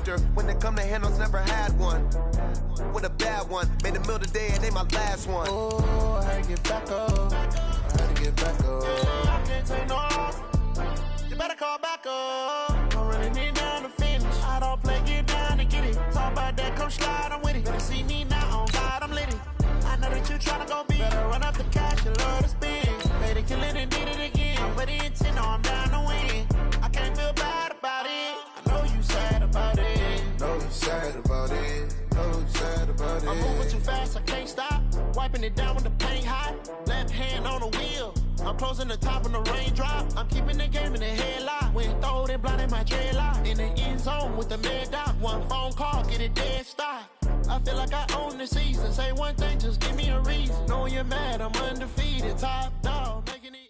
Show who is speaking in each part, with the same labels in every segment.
Speaker 1: master. When they come to handles, never had one. With a bad one, made a meal today and they my last one. Oh, I had to get back up. I had to get back up. I can't take no off. You better call back up. Don't really need down to finish. I don't play, get down and get it. Talk about that, come slide, I'm with it. Better see me now, on God, I'm litty. I know that you tryna go be. Better run up the cash, you love to spend. Made it, kill it, and did it again. I'm with the intent, no, I'm down to win. I can't feel bad about it. I know you sad about it. Know you sad about it. Know you sad about it. I'm moving too fast, I can't stop. Wiping it down with the paint hot. Left hand on the wheel. I'm closing the top when the raindrop. I'm keeping the game in the headlock. When throwed and blinded my dreadlock. In the end zone with the mad dot. One phone call, get it dead stop. I feel like I own the season. Say one thing, just give me a reason. Knowing you're mad, I'm undefeated. Top dog, making it.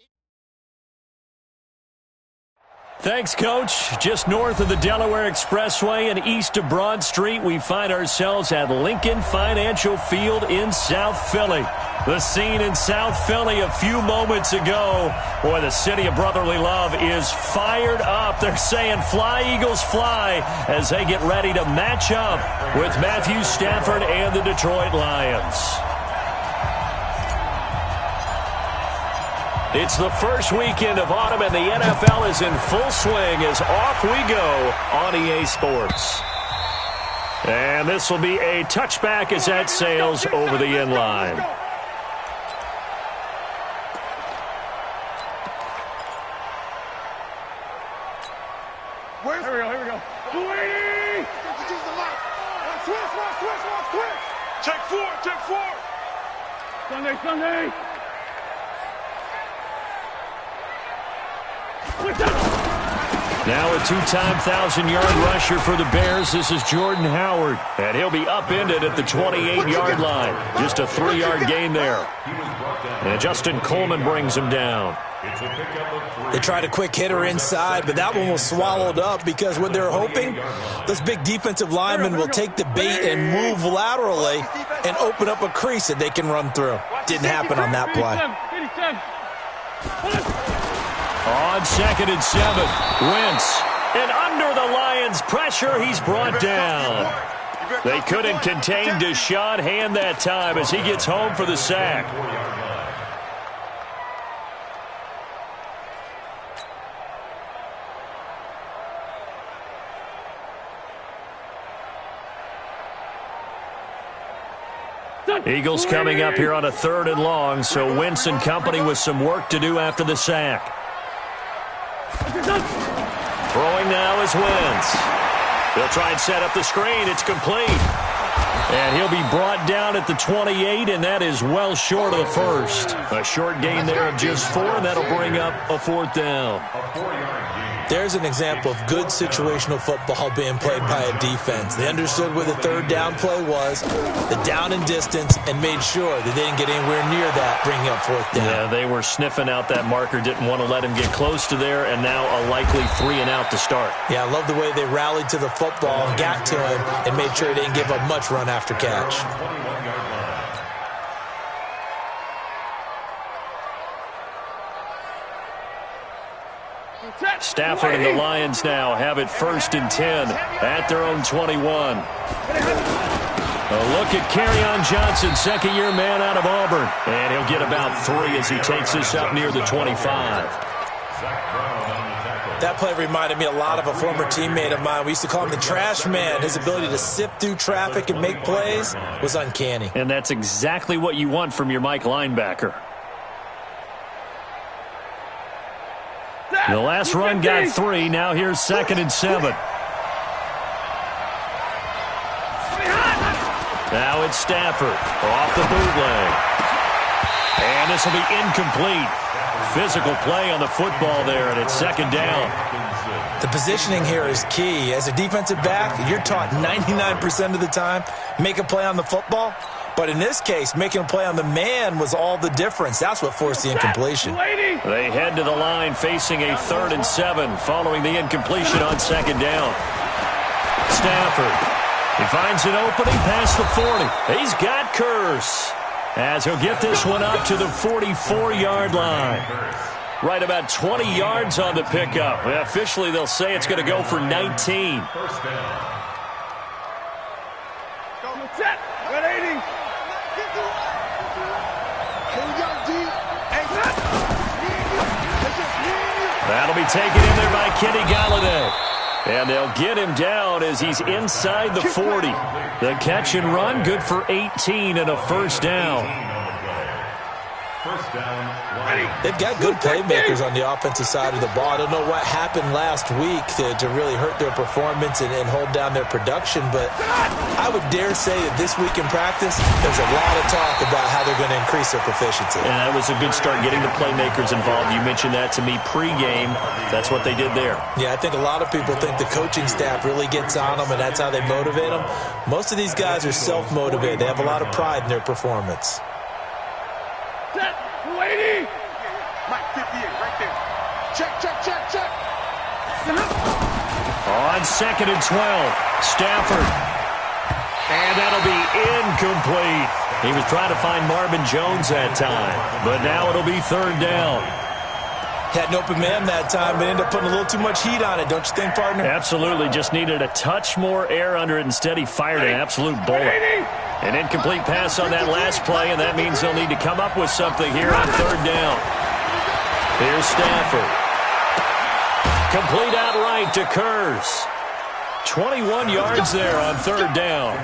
Speaker 2: Thanks, Coach. Just north of the Delaware Expressway and east of Broad Street, we find ourselves at Lincoln Financial Field in South Philly. The scene in South Philly a few moments ago. Boy, the city of brotherly love is fired up. They're saying, fly, Eagles, fly, as they get ready to match up with Matthew Stafford and the Detroit Lions. It's the first weekend of autumn, and the NFL is in full swing as off we go on EA Sports. And this will be a touchback as that sails over the end line.
Speaker 3: Here we go. Swing! Switch! Check four! Sunday!
Speaker 2: Now a two-time 1,000-yard rusher for the Bears. This is Jordan Howard, and he'll be upended at the 28-yard line. Just a 3-yard gain there. And Justin Coleman brings him down.
Speaker 4: They tried a quick hitter inside, but that one was swallowed up because what they're hoping, those big defensive linemen will take the bait and move laterally and open up a crease that they can run through. Didn't happen on that play.
Speaker 2: On 2nd and 7, Wentz. And under the Lions' pressure, he's brought down. They couldn't contain Deshaun Hand that time as he gets home for the sack. Eagles coming up here on a 3rd and long, so Wentz and company with some work to do after the sack. Throwing now is Wentz. They'll try and set up the screen. It's complete. And he'll be brought down at the 28, and that is well short of the first. A short gain there of just 4, and that'll bring up a 4th down.
Speaker 4: There's an example of good situational football being played by a defense. They understood where the 3rd down play was, the down and distance, and made sure that they didn't get anywhere near that, bringing up 4th down.
Speaker 2: Yeah, they were sniffing out that marker, didn't want to let him get close to there, and now a likely 3 and out to start.
Speaker 4: Yeah, I love the way they rallied to the football, got to him, and made sure he didn't give up much run after catch.
Speaker 2: Stafford and the Lions now have it 1st and 10 at their own 21. A look at Kerryon Johnson, 2nd-year man out of Auburn. And he'll get about 3 as he takes this up near the 25.
Speaker 4: That play reminded me a lot of a former teammate of mine. We used to call him the trash man. His ability to sift through traffic and make plays was uncanny.
Speaker 2: And that's exactly what you want from your Mike linebacker. The last run got 3. Now here's 2nd and 7. Now it's Stafford off the bootleg. And this will be incomplete. Physical play on the football there, and it's 2nd down.
Speaker 4: The positioning here is key. As a defensive back, you're taught 99% of the time, make a play on the football. But in this case, making a play on the man was all the difference. That's what forced the incompletion.
Speaker 2: They head to the line facing a 3rd and 7 following the incompletion on 2nd down. Stafford. He finds an opening past the 40. He's got Curse as he'll get this one up to the 44-yard line. Right about 20 yards on the pickup. Well, officially, they'll say it's going to go for 19.
Speaker 3: Set. Red 80.
Speaker 2: That'll be taken in there by Kenny Galladay. And they'll get him down as he's inside the 40. The catch and run, good for 18 and a first down.
Speaker 4: They've got good playmakers on the offensive side of the ball. I don't know what happened last week to really hurt their performance and hold down their production, but I would dare say that this week in practice, there's a lot of talk about how they're going to increase their proficiency.
Speaker 2: And that was a good start, getting the playmakers involved. You mentioned that to me pregame. That's what they did there.
Speaker 4: Yeah, I think a lot of people think the coaching staff really gets on them, and that's how they motivate them. Most of these guys are self-motivated. They have a lot of pride in their performance.
Speaker 3: Set. 280.
Speaker 5: Mike 58 right there. Check.
Speaker 2: On 2nd and 12, Stafford. And that'll be incomplete. He was trying to find Marvin Jones that time, but now it'll be 3rd down.
Speaker 4: Had an open man that time, but ended up putting a little too much heat on it, don't you think, partner?
Speaker 2: Absolutely. Just needed a touch more air under it. Instead, he fired an absolute bullet. An incomplete pass on that last play, and that means they'll need to come up with something here on 3rd down. Here's Stafford. Complete outright to Kurz. 21 yards there on 3rd down.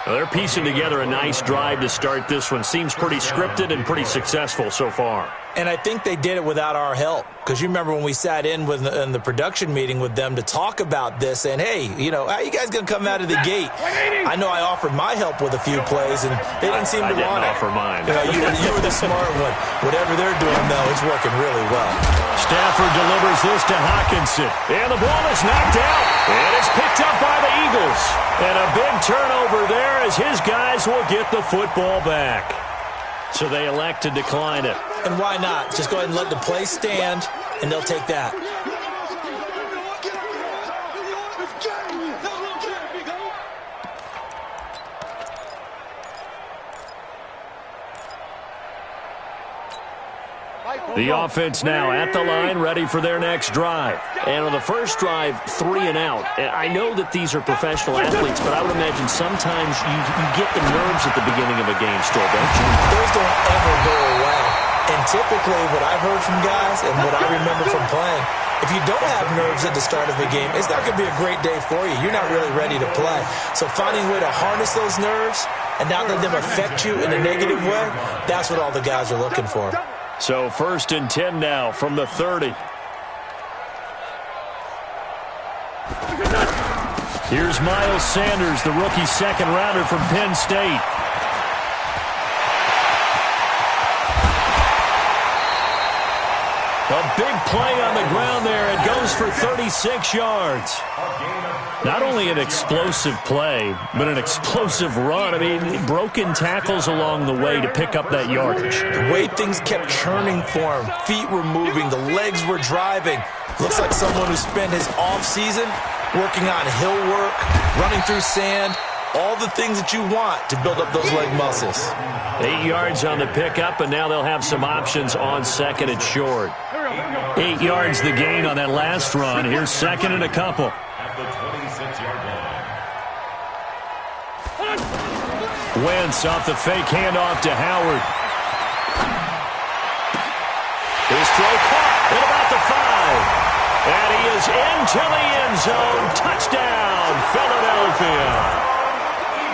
Speaker 2: Well, they're piecing together a nice drive to start this one. Seems pretty scripted and pretty successful so far.
Speaker 4: And I think they did it without our help. Because you remember when we sat in the production meeting with them to talk about this, and hey, you know, how you guys going to come out of the gate? I know I offered my help with a few plays, and they didn't seem to want it.
Speaker 2: I didn't offer mine.
Speaker 4: You were the smart one. Whatever they're doing, though, it's working really well.
Speaker 2: Stafford delivers this to Hawkinson. And the ball is knocked out. And it's picked up by the Eagles. And a big turnover there as his guys will get the football back. So they elect to decline it.
Speaker 4: And why not? Just go ahead and let the play stand, and they'll take that.
Speaker 2: The offense now at the line, ready for their next drive. And on the first drive, 3 and out. And I know that these are professional athletes, but I would imagine sometimes you get the nerves at the beginning of a game still, don't you?
Speaker 4: Those don't ever go away. And typically what I've heard from guys and what I remember from playing, if you don't have nerves at the start of a game, it's not going to be a great day for you. You're not really ready to play. So finding a way to harness those nerves and not let them affect you in a negative way, that's what all the guys are looking for.
Speaker 2: So 1st and 10 now from the 30. Here's Miles Sanders, the rookie second-rounder from Penn State. A big play on the ground there. It goes for 36 yards. Not only an explosive play, but an explosive run. I mean, broken tackles along the way to pick up that yardage.
Speaker 4: The way things kept churning for him, feet were moving, the legs were driving. Looks like someone who spent his off-season working on hill work, running through sand, all the things that you want to build up those leg muscles.
Speaker 2: 8 yards on the pickup, and now they'll have some options on 2nd and short. 8 yards the gain on that last run. Here's 2nd and a couple. Wentz off the fake handoff to Howard. His throw caught at about the 5. And he is into the end zone. Touchdown, Philadelphia.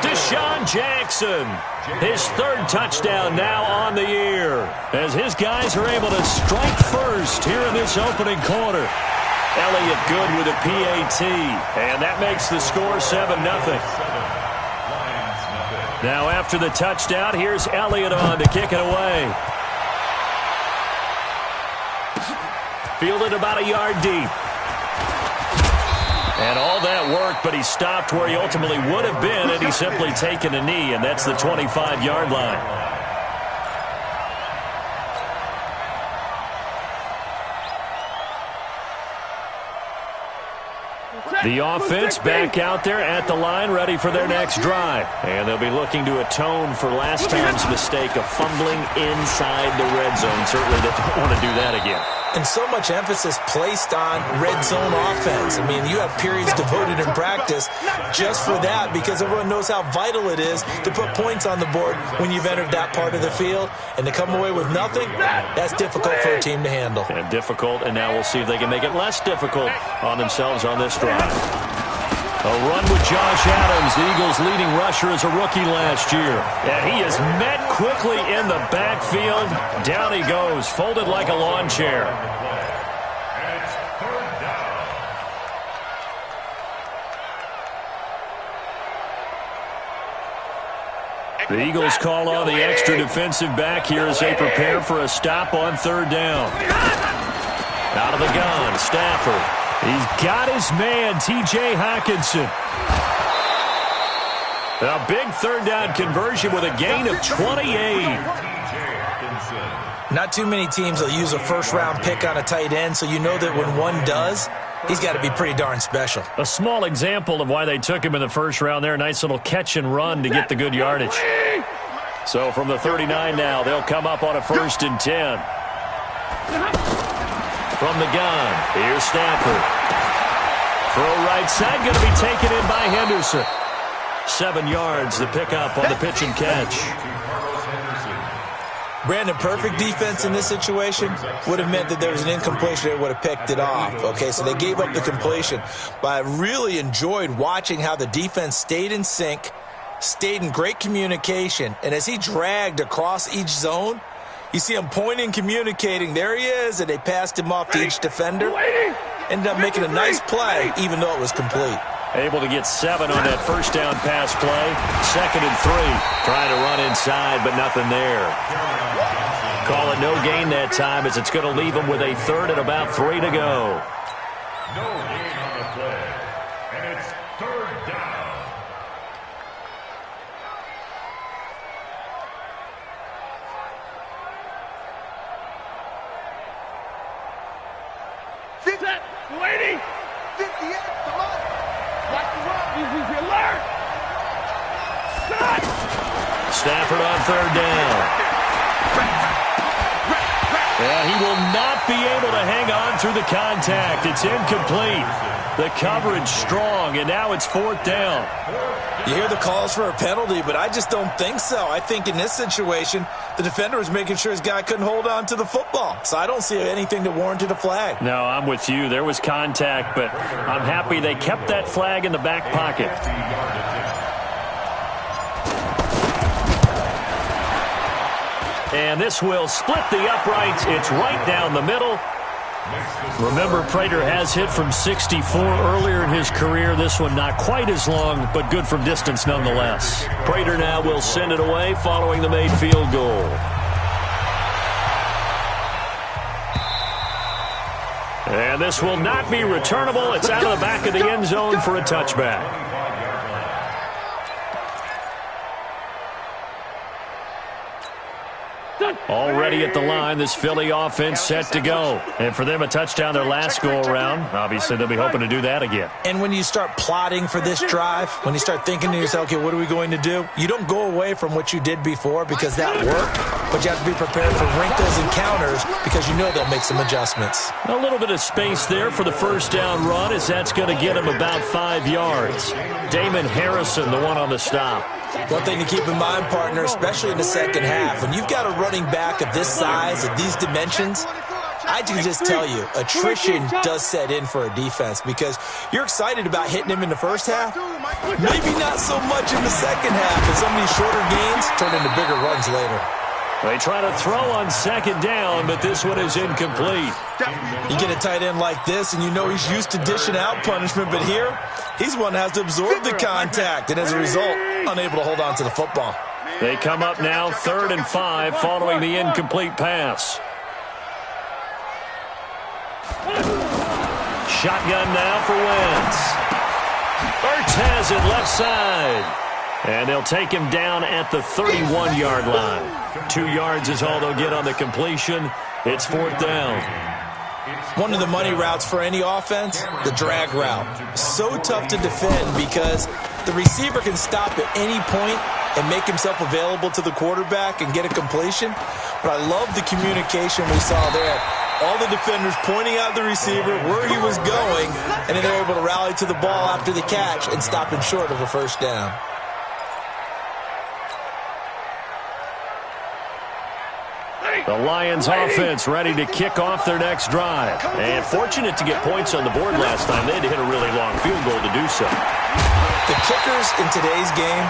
Speaker 2: Deshaun Jackson, his 3rd touchdown now on the year, as his guys are able to strike first here in this opening quarter. Elliott good with a PAT, and that makes the score 7-0. Now after the touchdown, here's Elliott on to kick it away. Fielded about a yard deep. And all that work, but he stopped where he ultimately would have been had he simply taken a knee, and that's the 25-yard line. The offense back out there at the line, ready for their next drive. And they'll be looking to atone for last time's mistake of fumbling inside the red zone. Certainly they don't want to do that again.
Speaker 4: And so much emphasis placed on red zone offense. I mean, you have periods devoted in practice just for that because everyone knows how vital it is to put points on the board when you've entered that part of the field. And to come away with nothing, that's difficult for a team to handle.
Speaker 2: And difficult, and now we'll see if they can make it less difficult on themselves on this drive. A run with Josh Adams, the Eagles' leading rusher as a rookie last year. And he is met quickly in the backfield. Down he goes, folded like a lawn chair. The Eagles call on the extra defensive back here as they prepare for a stop on third down. Out of the gun, Stafford. He's got his man, T.J. Hockenson. A big third down conversion with a gain of 28.
Speaker 4: Not too many teams will use a first-round pick on a tight end, so you know that when one does, he's got to be pretty darn special.
Speaker 2: A small example of why they took him in the first round there. Nice little catch and run to get the good yardage. So from the 39 now, they'll come up on a 1st and 10. From the gun, here's Stafford. Throw right side, going to be taken in by Henderson. 7 yards, the pickup on the pitch and catch.
Speaker 4: Brandon, perfect defense in this situation would have meant that there was an incompletion. They would have picked it off. Okay, so they gave up the completion. But I really enjoyed watching how the defense stayed in sync, stayed in great communication, and as he dragged across each zone, you see him pointing, communicating. There he is, and they passed him off to each defender. Ended up making a nice play, even though it was complete.
Speaker 2: Able to get 7 on that first down pass play. 2nd and 3. Trying to run inside, but nothing there. Call it no gain that time as it's going to leave him with a 3rd and about 3 to go.
Speaker 6: No gain on the play, and it's 3rd down.
Speaker 3: Set, 280.
Speaker 1: 58, come on.
Speaker 3: Watch the run. He's alert. Set.
Speaker 2: Stafford on 3rd down. Yeah, he will not be able to hang on through the contact. It's incomplete. The coverage strong, and now it's 4th down.
Speaker 4: You hear the calls for a penalty, but I just don't think so. I think in this situation, the defender was making sure his guy couldn't hold on to the football. So I don't see anything that warranted a flag.
Speaker 2: No, I'm with you. There was contact, but I'm happy they kept that flag in the back pocket. And this will split the uprights. It's right down the middle. Remember, Prater has hit from 64 earlier in his career. This one not quite as long, but good from distance nonetheless. Prater now will send it away following the made field goal. And this will not be returnable. It's out of the back of the end zone for a touchback. Already at the line, this Philly offense set to go. And for them, a touchdown their last go-around. Obviously, they'll be hoping to do that again.
Speaker 4: And when you start plotting for this drive, when you start thinking to yourself, okay, what are we going to do? You don't go away from what you did before because that worked, but you have to be prepared for wrinkles and counters because you know they'll make some adjustments.
Speaker 2: A little bit of space there for the first down run as that's going to get him about 5 yards. Damon Harrison, the one on the stop.
Speaker 4: One thing to keep in mind, partner, especially in the second half, when you've got a running back of this size, of these dimensions, I can just tell you, attrition does set in for a defense because you're excited about hitting him in the first half, maybe not so much in the second half, and some of these shorter gains turn into bigger runs later.
Speaker 2: They try to throw on 2nd down, but this one is incomplete.
Speaker 4: You get a tight end like this, and you know he's used to dishing out punishment, but here, he's one that has to absorb the contact, and as a result, unable to hold on to the football.
Speaker 2: They come up now 3rd and 5 following the incomplete pass. Shotgun now for Wentz. Ertz has it left side. And they'll take him down at the 31-yard line. 2 yards is all they'll get on the completion. It's 4th down.
Speaker 4: One of the money routes for any offense, the drag route. So tough to defend because the receiver can stop at any point and make himself available to the quarterback and get a completion. But I love the communication we saw there. All the defenders pointing out the receiver where he was going, and then they're able to rally to the ball after the catch and stop him short of a first down.
Speaker 2: The Lions offense ready to kick off their next drive. And fortunate to get points on the board last time. They had to hit a really long field goal to do so.
Speaker 4: The kickers in today's game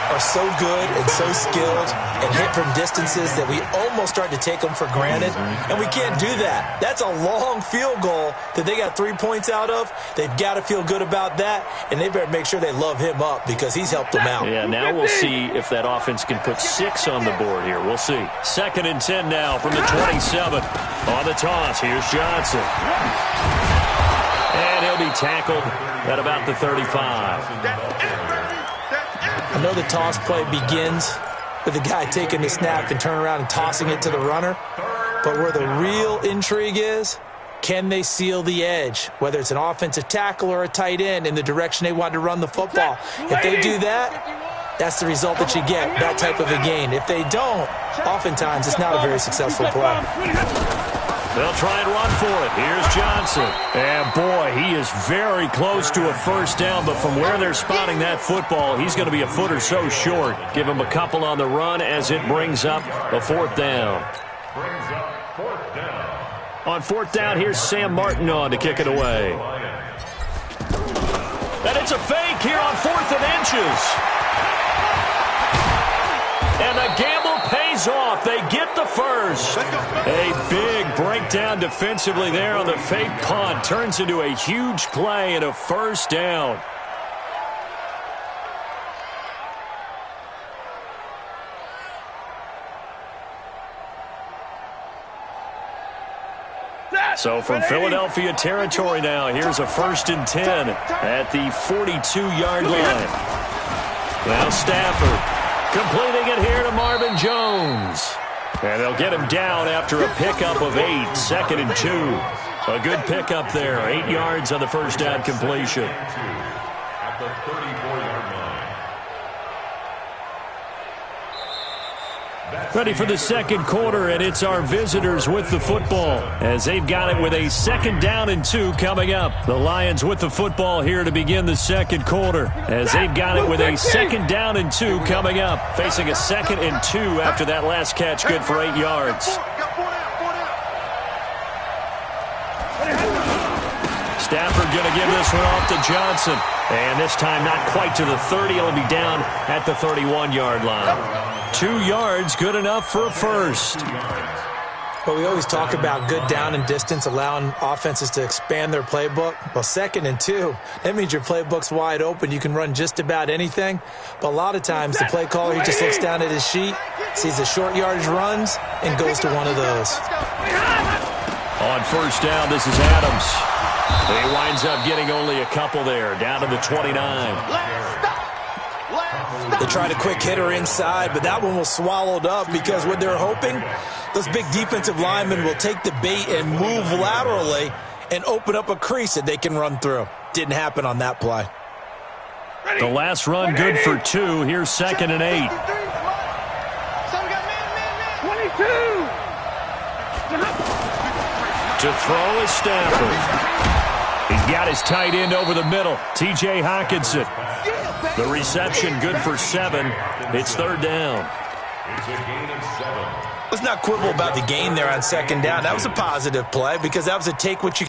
Speaker 4: are so good and so skilled and hit from distances that we almost start to take them for granted, and we can't do that. That's a long field goal that they got 3 points out of. They've got to feel good about that, and they better make sure they love him up because he's helped them out.
Speaker 2: Yeah, now we'll see if that offense can put 6 on the board here. We'll see. 2nd and 10 now from the 27. On the toss, here's Johnson. And he'll be tackled at about the 35.
Speaker 4: I know the toss play begins with the guy taking the snap and turning around and tossing it to the runner. But where the real intrigue is, can they seal the edge, whether it's an offensive tackle or a tight end, in the direction they want to run the football? If they do that, that's the result that you get, that type of a gain. If they don't, oftentimes it's not a very successful play.
Speaker 2: They'll try and run for it. Here's Johnson. And, boy, he is very close to a first down, but from where they're spotting that football, he's going to be a foot or so short. Give him a couple on the run as it brings up a 4th down. On 4th down, here's Sam Martin on to kick it away. And it's a fake here on 4th and inches. And the gamble pays off. They get the first. A big breakdown defensively there on the fake punt. Turns into a huge play and a first down. So from Philadelphia territory now, here's a 1st and 10 at the 42-yard line. Now Stafford completing it here to Marvin Jones. And they'll get him down after a pickup of 8, 2nd and 2. A good pickup there, 8 yards on the first down completion.
Speaker 6: At the 34-yard line.
Speaker 2: Ready for the 2nd quarter, and it's our visitors with the football as they've got it with a 2nd down and 2 coming up. The Lions with the football here to begin the 2nd quarter as they've got it with a 2nd down and 2 coming up. Facing a 2nd and 2 after that last catch, good for 8 yards. Stafford going to give this one off to Johnson. And this time not quite to the 30. It'll be down at the 31-yard line. 2 yards, good enough for a first.
Speaker 4: Well, we always talk about good down and distance, allowing offenses to expand their playbook. Well, 2nd and 2, that means your playbook's wide open. You can run just about anything. But a lot of times the play caller, he just looks down at his sheet, sees the short yardage runs, and goes to one of those.
Speaker 2: On first down, this is Adams. He winds up getting only a couple there, down to the 29.
Speaker 4: They tried a quick hitter inside, but that one was swallowed up because what they're hoping, those big defensive linemen will take the bait and move laterally and open up a crease that they can run through. Didn't happen on that play.
Speaker 2: The last run good for 2. Here's 2nd and 8.
Speaker 3: 22.
Speaker 2: To throw is Stafford. He's got his tight end over the middle, T.J. Hockenson. The reception good for 7. It's 3rd down.
Speaker 6: It's a gain of 7.
Speaker 4: Let's not quibble about the gain there on 2nd down. That was a positive play because that was a take what you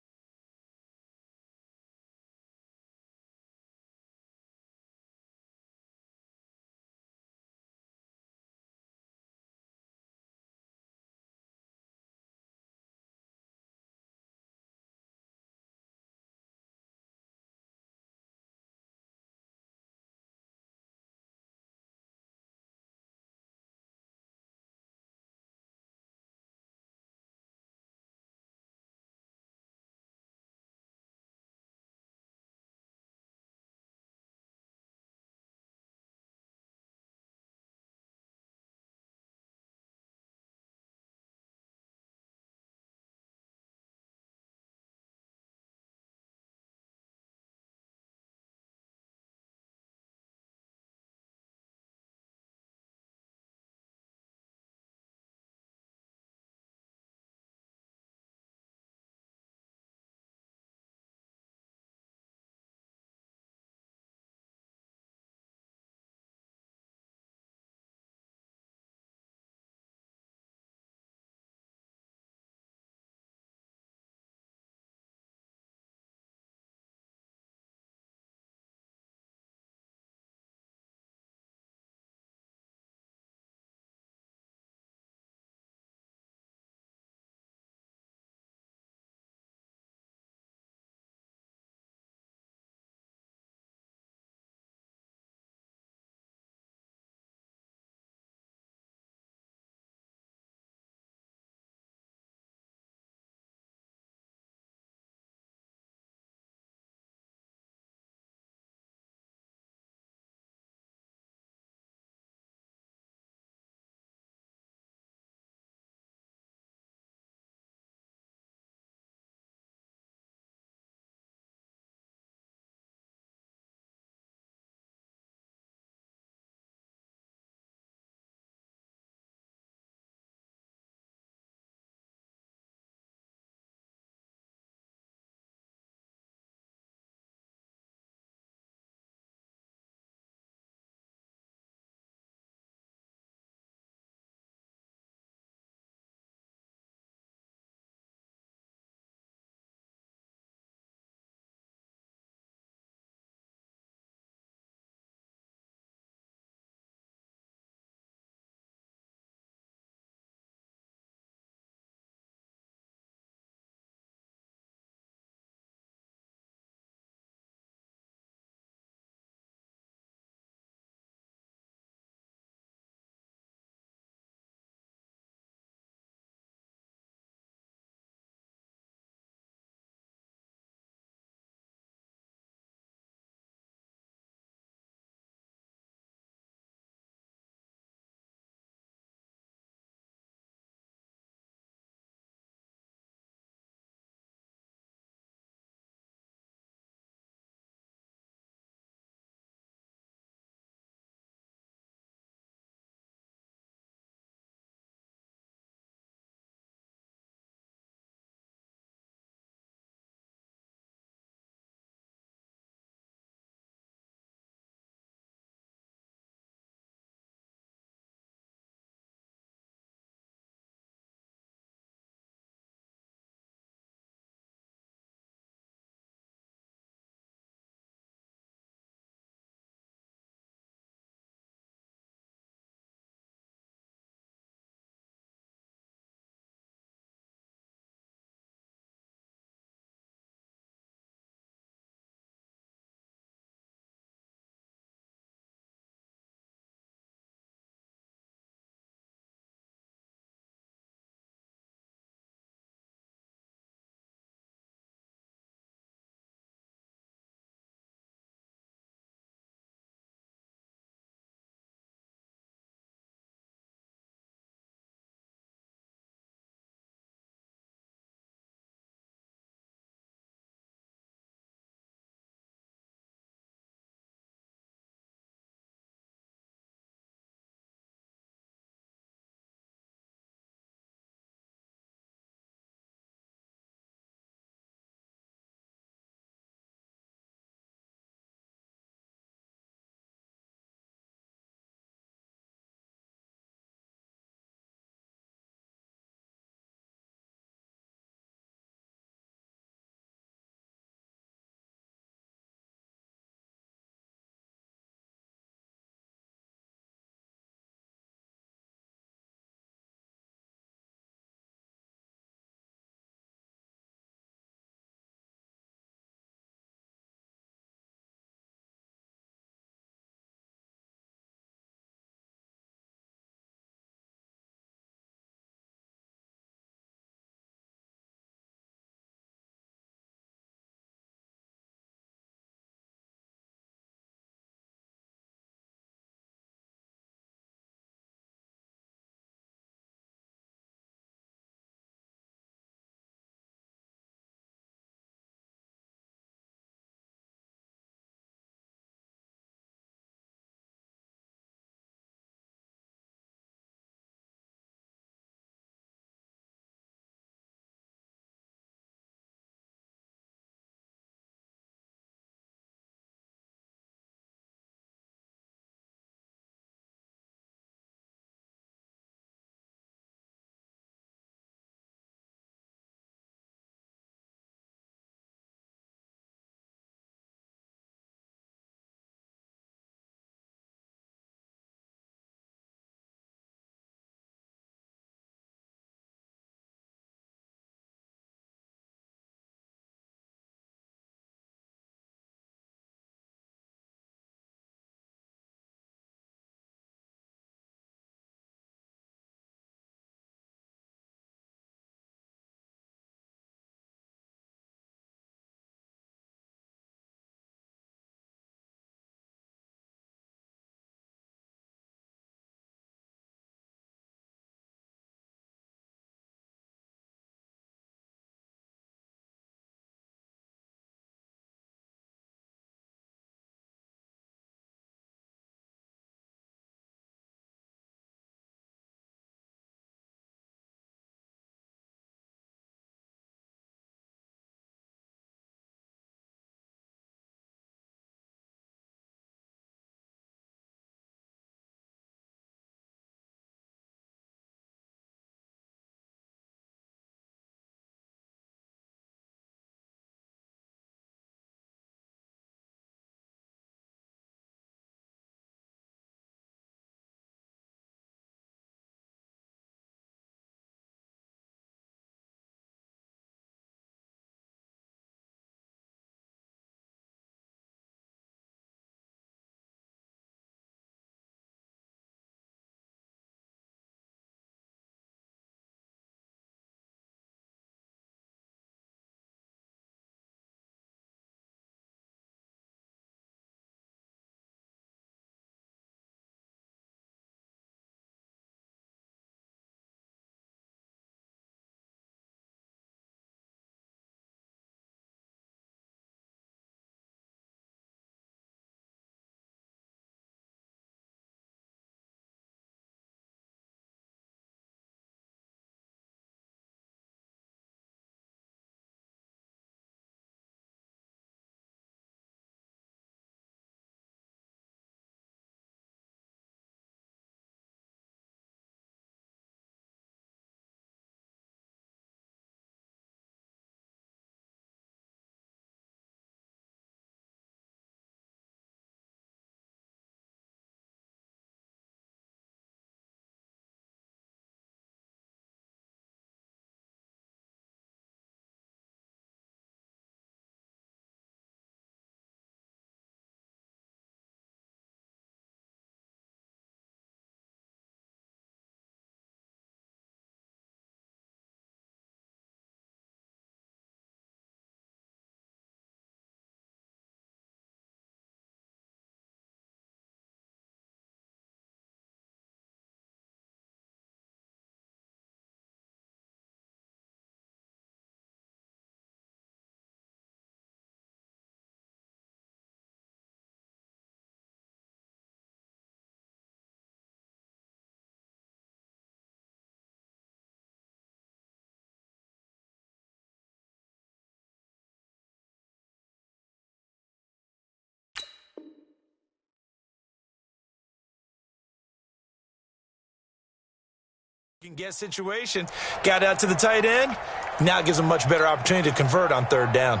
Speaker 4: Can get situation, got out to the tight end. Now it gives them much better opportunity to convert on third down.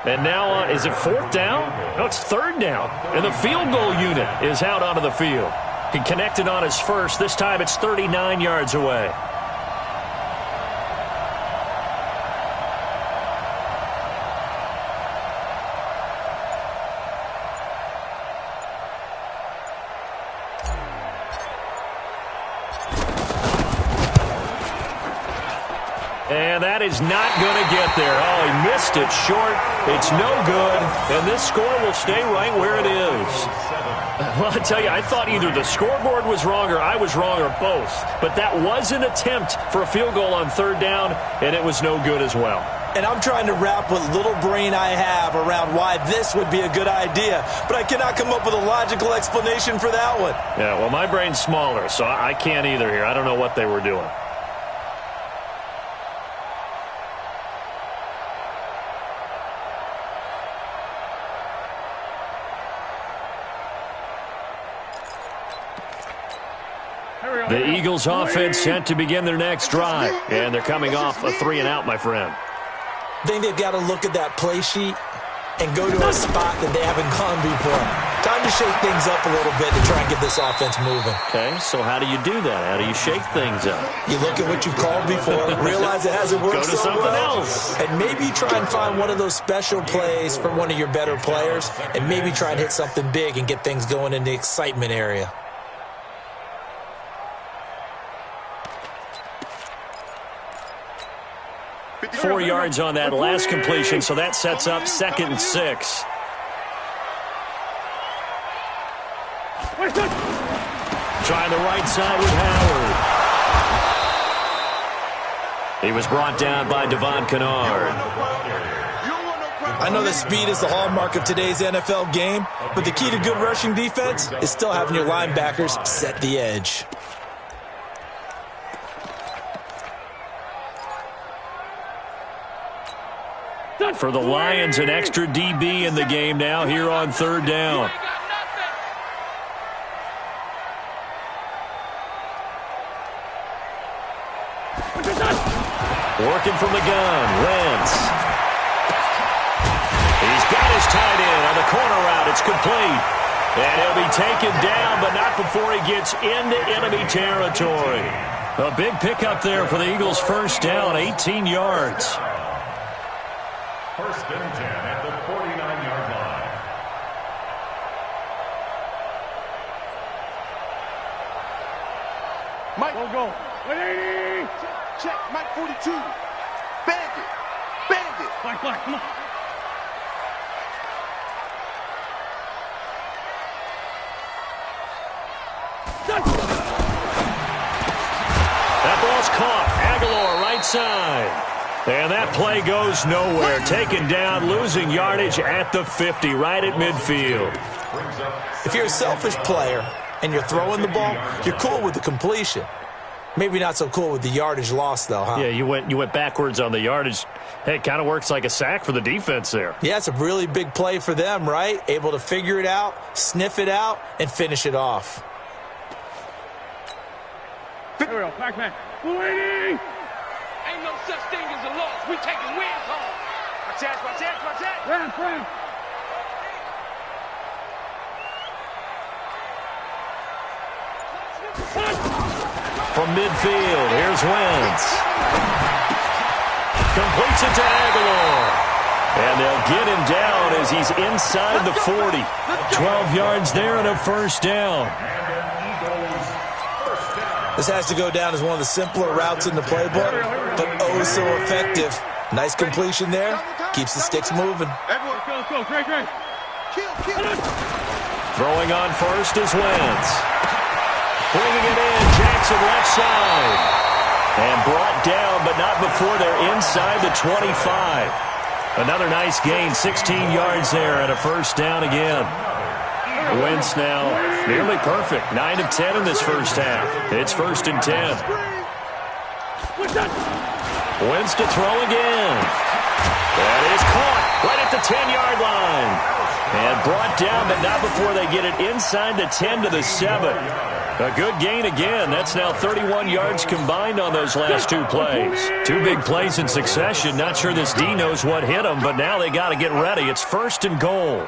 Speaker 2: And now, is it fourth down? No, it's third down. And the field goal unit is out onto the field. He connected on his first. This time it's 39 yards away. And that is not going to get there. Oh, he missed it short. It's no good. And this score will stay right where it is. Well, I tell you, I thought either the scoreboard was wrong or I was wrong or both. But that was an attempt for a field goal on third down, and it was no good as well.
Speaker 4: And I'm trying to wrap what little brain I have around why this would be a good idea. But I cannot come up with a logical explanation for that one.
Speaker 2: Yeah, well, my brain's smaller, so I can't either here. I don't know what they were doing. The Eagles offense set to begin their next drive. And they're coming off a 3-and-out, my friend.
Speaker 4: I think they've got to look at that play sheet and go to a spot that they haven't gone before. Time to shake things up a little bit to try and get this offense moving.
Speaker 2: Okay, so how do you do that? How do you shake things up?
Speaker 4: You look at what you've called before, realize it hasn't worked
Speaker 2: Go to
Speaker 4: so
Speaker 2: something
Speaker 4: well,
Speaker 2: else.
Speaker 4: and maybe try and find one of those special plays from one of your better players, and maybe try and hit something big and get things going in the excitement area.
Speaker 2: 4 yards on that last completion, so that sets up 2nd and 6. Trying the right side with Howard. He was brought down by Devon Kennard.
Speaker 4: I know that speed is the hallmark of today's NFL game, but the key to good rushing defense is still having your linebackers set the edge.
Speaker 2: For the Lions, an extra DB in the game now here on third down. Working from the gun, Wentz. He's got his tight end on the corner route. It's complete. And he'll be taken down, but not before he gets into enemy territory. A big pickup there for the Eagles' first down, 18 yards.
Speaker 6: First and 10 at the 49-yard line.
Speaker 5: Mike, go. 180. Check, Mike 42. Bandit. Bandit.
Speaker 3: Black, come on.
Speaker 2: That ball's caught. Aguilar, right side. And that play goes nowhere. Taken down, losing yardage at the 50, right at midfield.
Speaker 4: If you're a selfish player and you're throwing the ball, you're cool with the completion. Maybe not so cool with the yardage loss, though, huh?
Speaker 2: Yeah, you went backwards on the yardage. Hey, it kind of works like a sack for the defense there.
Speaker 4: Yeah, it's a really big play for them, right? Able to figure it out, sniff it out, and finish it off.
Speaker 3: Here we go, back man. 180.
Speaker 5: Ain't no such thing as a loss. We taking wins home. Watch out, watch out, watch out.
Speaker 3: Round.
Speaker 2: From midfield, here's Wentz. Completes it to Aguilar. And they'll get him down as he's inside the 40. 12 yards there and a first down.
Speaker 4: This has to go down as one of the simpler routes in the playbook, but oh so effective. Nice completion there. Keeps the sticks moving.
Speaker 3: Let's go. Great.
Speaker 2: Throwing on first is Wentz. Bringing it in, Jackson left side. And brought down, but not before they're inside the 25. Another nice gain, 16 yards there and a first down again. Wentz now nearly perfect. 9 of 10 in this first half. It's 1st and 10. Wentz to throw again. That is caught right at the 10-yard line. And brought down, but not before they get it inside the 10 to the 7. A good gain again. That's now 31 yards combined on those last two plays. Two big plays in succession. Not sure this D knows what hit them, but now they got to get ready. It's 1st and goal.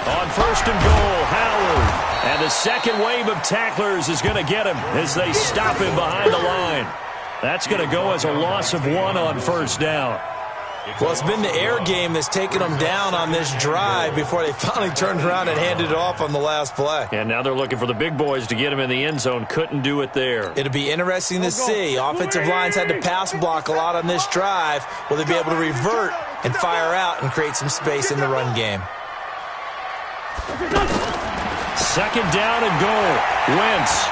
Speaker 2: On 1st and goal, Howard. And the second wave of tacklers is going to get him as they stop him behind the line. That's going to go as a loss of 1 on 1st down.
Speaker 4: Well, it's been the air game that's taken them down on this drive before they finally turned around and handed it off on the last play.
Speaker 2: And now they're looking for the big boys to get him in the end zone. Couldn't do it there.
Speaker 4: It'll be interesting to see. Offensive lines had to pass block a lot on this drive. Will they be able to revert and fire out and create some space in the run game?
Speaker 2: 2nd down and goal. Wentz.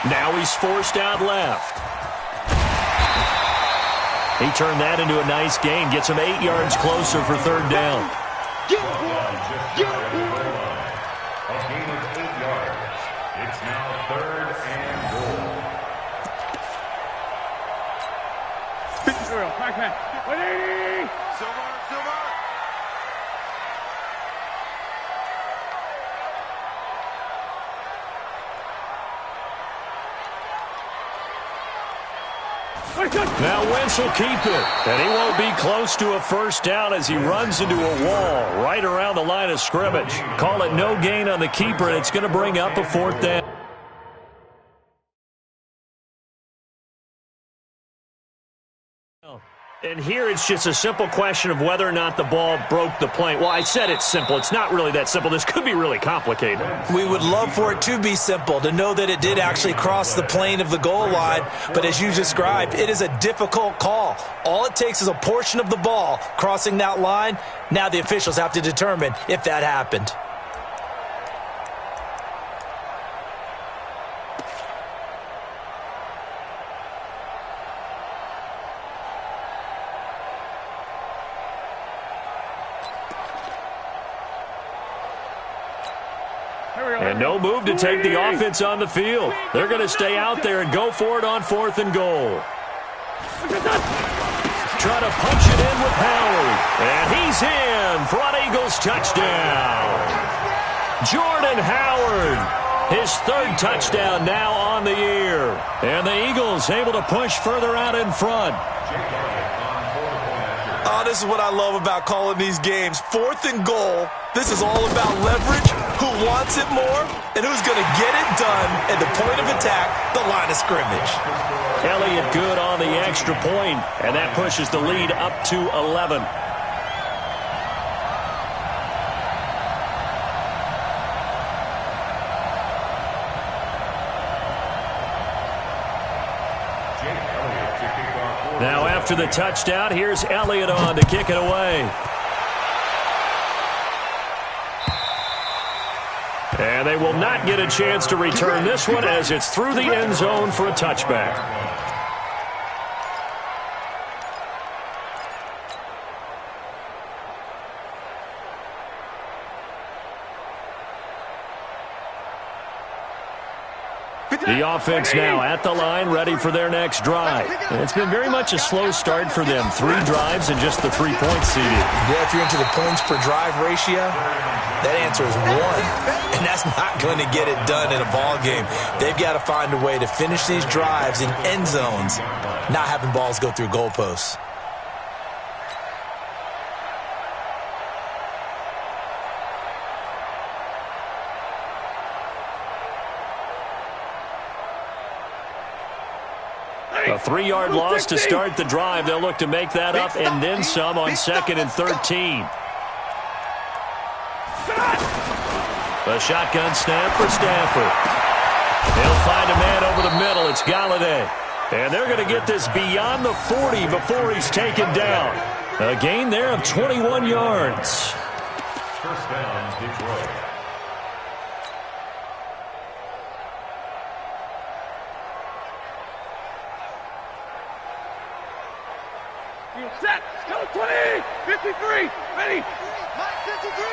Speaker 2: Now he's forced out left. He turned that into a nice gain. Gets him 8 yards closer for 3rd down.
Speaker 6: A gain of 8 yards. It's now 3rd and goal.
Speaker 3: Pac man. 180.
Speaker 1: Silver.
Speaker 2: Now Wentz will keep it, and he won't be close to a 1st down as he runs into a wall right around the line of scrimmage. Call it no gain on the keeper, and it's going to bring up a 4th down. And here it's just a simple question of whether or not the ball broke the plane. Well, I said it's simple. It's not really that simple. This could be really complicated.
Speaker 4: We would love for it to be simple, to know that it did actually cross the plane of the goal line. But as you described, it is a difficult call. All it takes is a portion of the ball crossing that line. Now the officials have to determine if that happened.
Speaker 2: And no move to take the offense on the field. They're going to stay out there and go for it on 4th and goal. Try to punch it in with Howard. And he's in for an Eagles touchdown. Jordan Howard, his 3rd touchdown now on the year. And the Eagles able to push further out in front.
Speaker 4: Oh, this is what I love about calling these games. 4th and goal. This is all about leverage, who wants it more, and who's going to get it done at the point of attack, the line of scrimmage.
Speaker 2: Elliott good on the extra point, and that pushes the lead up to 11. Now after the touchdown, here's Elliott on to kick it away. And they will not get a chance to return this one as it's through the end zone for a touchback. The offense now at the line, ready for their next drive. And it's been very much a slow start for them. 3 drives and just the 3 points seeded.
Speaker 4: Yeah, if you're into the points per drive ratio, that answer is 1. And that's not going to get it done in a ball game. They've got to find a way to finish these drives in end zones, not having balls go through goalposts.
Speaker 2: A 3-yard loss to start the drive. They'll look to make that up and then some on 2nd and 13. The shotgun snap for Stafford. He'll find a man over the middle. It's Galladay. And they're going to get this beyond the 40 before he's taken down. A gain there of 21 yards.
Speaker 6: First down, Detroit.
Speaker 3: Set. Go 20. 53. Ready.
Speaker 2: 53.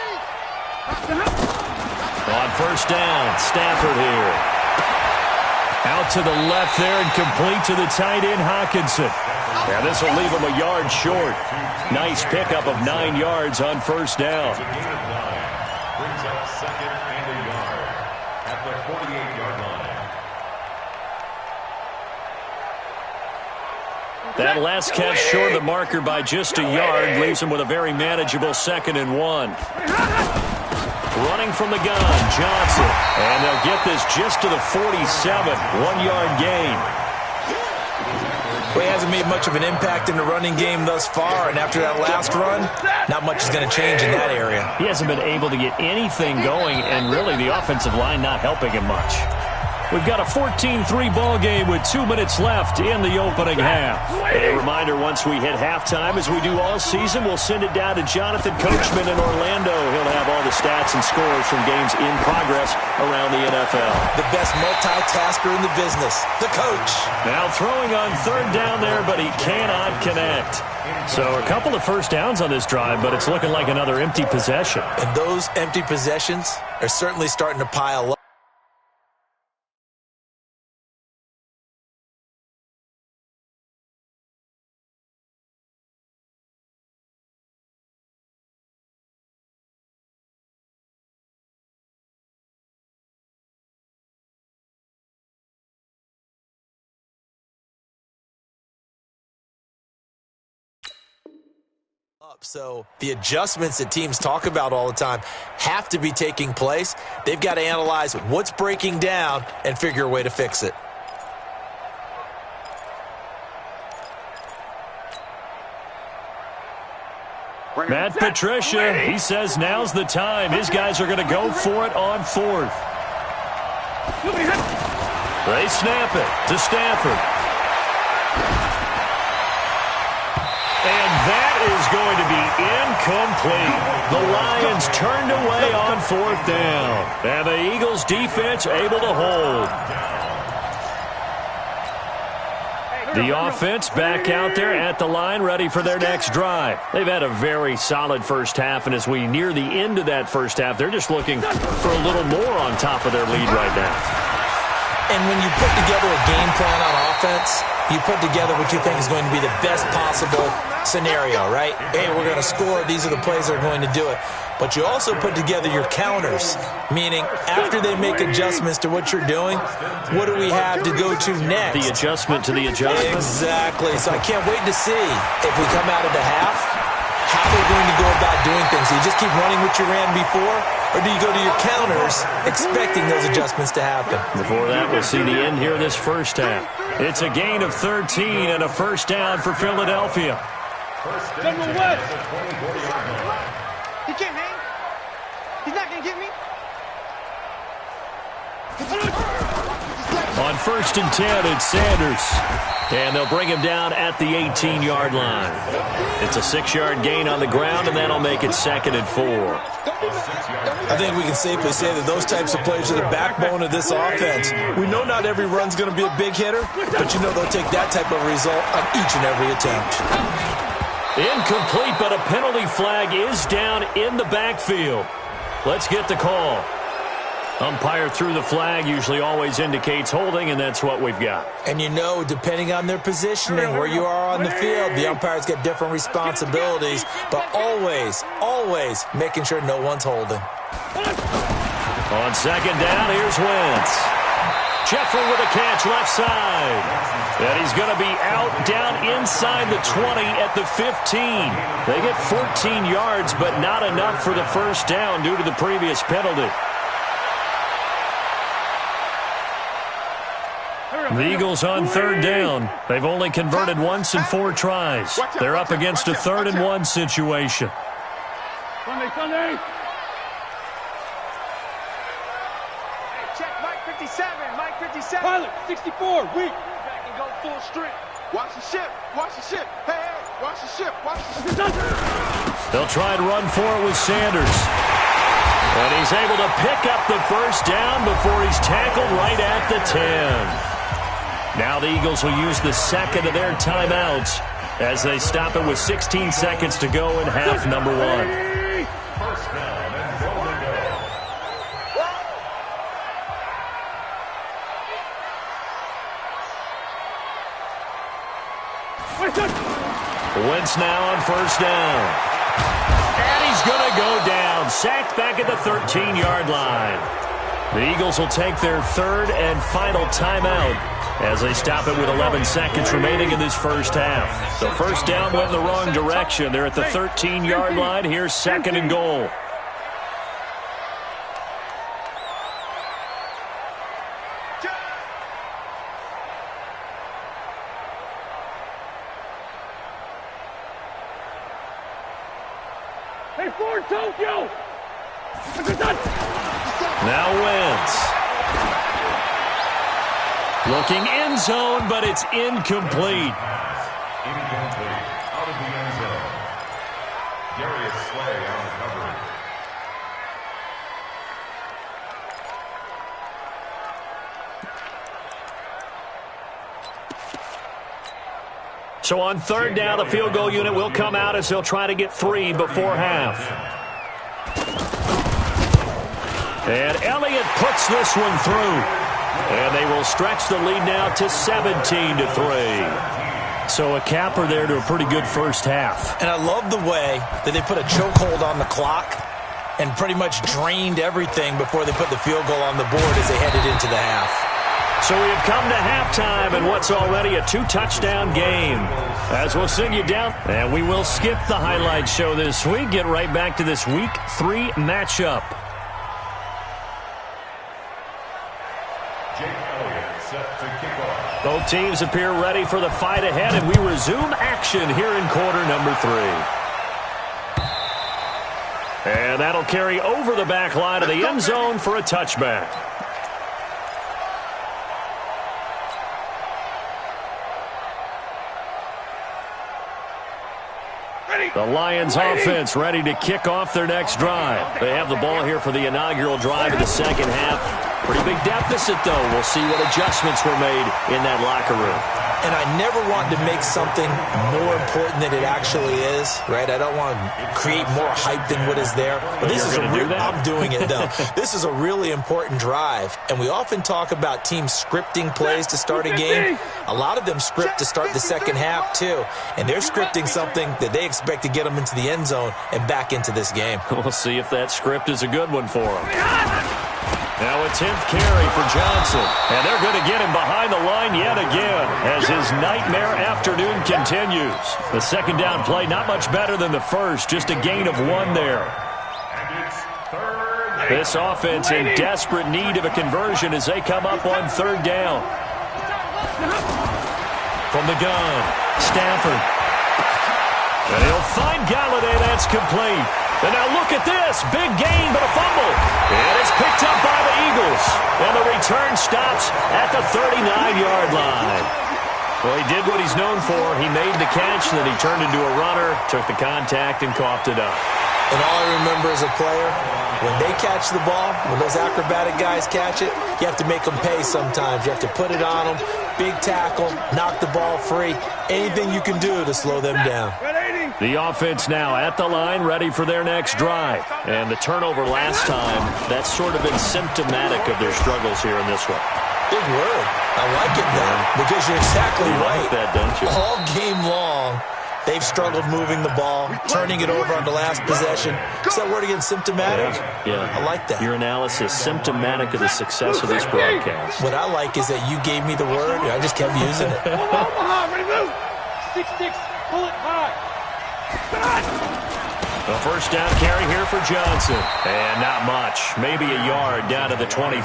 Speaker 2: On first down, Stafford here. Out to the left there and complete to the tight end, Hawkinson. Yeah, this will leave him a yard short. Nice pickup of 9 yards on first down.
Speaker 6: Brings up second and a yard at the 48-yard line.
Speaker 2: That last catch short of the marker by just a yard leaves him with a very manageable 2nd and 1. Running from the gun, Johnson. And they'll get this just to the 47. 1-yard gain.
Speaker 4: Well, he hasn't made much of an impact in the running game thus far, and after that last run, not much is going to change in that area.
Speaker 2: He hasn't been able to get anything going, and really the offensive line not helping him much. We've got a 14-3 ball game with 2 minutes left in the opening half. A reminder, once we hit halftime, as we do all season, we'll send it down to Jonathan Coachman in Orlando. He'll have all the stats and scores from games in progress around the NFL.
Speaker 4: The best multitasker in the business, the coach.
Speaker 2: Now throwing on 3rd down there, but he cannot connect. So a couple of first downs on this drive, but it's looking like another empty possession.
Speaker 4: And those empty possessions are certainly starting to pile up. So the adjustments that teams talk about all the time have to be taking place. They've got to analyze what's breaking down and figure a way to fix it.
Speaker 2: Matt Patricia, he says now's the time. His guys are going to go for it on 4th. They snap it to Stafford. And that is going to be incomplete. The Lions turned away on 4th down. And the Eagles defense able to hold. The offense back out there at the line, ready for their next drive. They've had a very solid first half, and as we near the end of that first half, they're just looking for a little more on top of their lead right now.
Speaker 4: And when you put together a game plan on offense, you put together what you think is going to be the best possible scenario, right? Hey, we're going to score. These are the plays that are going to do it. But you also put together your counters, meaning after they make adjustments to what you're doing, what do we have to go to next?
Speaker 2: The adjustment to the adjustment.
Speaker 4: Exactly. So I can't wait to see if we come out of the half, how they're going to go about doing things. Do you just keep running what you ran before, or do you go to your counters expecting those adjustments to happen?
Speaker 2: Before that, we'll see the end here this first half. It's a gain of 13 and a first down for Philadelphia.
Speaker 5: He can't hang. He's not going to get me.
Speaker 2: On 1st and 10, it's Sanders. And they'll bring him down at the 18-yard line. It's a 6-yard gain on the ground, and that'll make it 2nd and 4.
Speaker 4: I think we can safely say that those types of plays are the backbone of this offense. We know not every run's going to be a big hitter, but you know they'll take that type of result on each and every attempt.
Speaker 2: Incomplete, but a penalty flag is down in the backfield. Let's get the call. Umpire threw the flag, usually always indicates holding, and that's what we've got.
Speaker 4: And you know, depending on their positioning, where you are on the field, the umpires get different responsibilities, but always, always making sure no one's holding.
Speaker 2: On 2nd down, here's Wentz. Jeffrey with a catch left side. And he's going to be out down inside the 20 at the 15. They get 14 yards, but not enough for the first down due to the previous penalty. The Eagles on 3rd down. They've only converted once in 4 tries. They're up against a 3rd and 1 situation.
Speaker 3: Sunday.
Speaker 5: Check Mike 57. Mike 57.
Speaker 3: Pilot, 64. Weak.
Speaker 5: Back and go full strength.
Speaker 7: Watch the ship. Watch the ship. Hey, hey. Watch the ship. Watch the ship.
Speaker 2: They'll try and run for it with Sanders. And he's able to pick up the first down before he's tackled right at the 10. Now the Eagles will use the 2nd of their timeouts as they stop it with 16 seconds to go in half number 1.
Speaker 6: First down and goal to go.
Speaker 5: 1, 2, 3,
Speaker 2: Wentz now on first down. And he's going to go down. Sacked back at the 13-yard line. The Eagles will take their third and final timeout as they stop it with 11 seconds remaining in this first half. So first down went in the wrong direction. They're at the 13-yard line. Here's second and goal.
Speaker 3: Hey, Ford, Tokyo!
Speaker 2: Now Wentz. Looking end zone, but it's incomplete.
Speaker 6: Incomplete. Out of the end zone. Darius Slay on the coverage.
Speaker 2: So on third down, the field goal unit will come out as they'll try to get 3 before half. And Elliott puts this one through. And they will stretch the lead now to 17-3. So a capper there to a pretty good first half.
Speaker 4: And I love the way that they put a chokehold on the clock and pretty much drained everything before they put the field goal on the board as they headed into the half.
Speaker 2: So we have come to halftime in what's already a 2-touchdown game. As we'll send you down, and we will skip the highlight show this week. Get right back to this Week 3 matchup. Both teams appear ready for the fight ahead, and we resume action here in quarter number 3. And that'll carry over the back line of the end zone for a touchback. The Lions offense ready to kick off their next drive. They have the ball here for the inaugural drive of the second half. Pretty big deficit, though. We'll see what adjustments were made in that locker room.
Speaker 4: And I never want to make something more important than it actually is, right? I don't want to create more hype than what is there. But this is I'm doing it, though. This is a really important drive. And we often talk about teams scripting plays to start a game. A lot of them script to start the second half, too. And they're scripting something that they expect to get them into the end zone and back into this game.
Speaker 2: We'll see if that script is a good one for them. Now a 10th carry for Johnson. And they're going to get him behind the line yet again as his nightmare afternoon continues. The second down play not much better than the first, just a gain of 1 there. This offense in desperate need of a conversion as they come up on third down. From the gun, Stafford. And he'll find Galladay. That's complete. And now look at this. Big gain, but a fumble. And it's picked up by the Eagles. And the return stops at the 39-yard line. Well, he did what he's known for. He made the catch, and then he turned into a runner, took the contact, and coughed it up.
Speaker 4: And all I remember as a player, when they catch the ball, when those acrobatic guys catch it, you have to make them pay sometimes. You have to put it on them, big tackle, knock the ball free, anything you can do to slow them down.
Speaker 2: The offense now at the line, ready for their next drive. And the turnover last time, that's sort of been symptomatic of their struggles here in this one.
Speaker 4: Big word. I like it, though, because you're exactly right.
Speaker 2: Like that, don't you?
Speaker 4: All game long, they've struggled moving the ball, turning it over on the last possession. Is that word again, symptomatic?
Speaker 2: Yeah.
Speaker 4: I like that.
Speaker 2: Your analysis, symptomatic of the success of this broadcast.
Speaker 4: What I like is that you gave me the word, and I just kept using it.
Speaker 3: 6-6, pull it high.
Speaker 2: The first down carry here for Johnson. And not much. Maybe a yard down to the 23.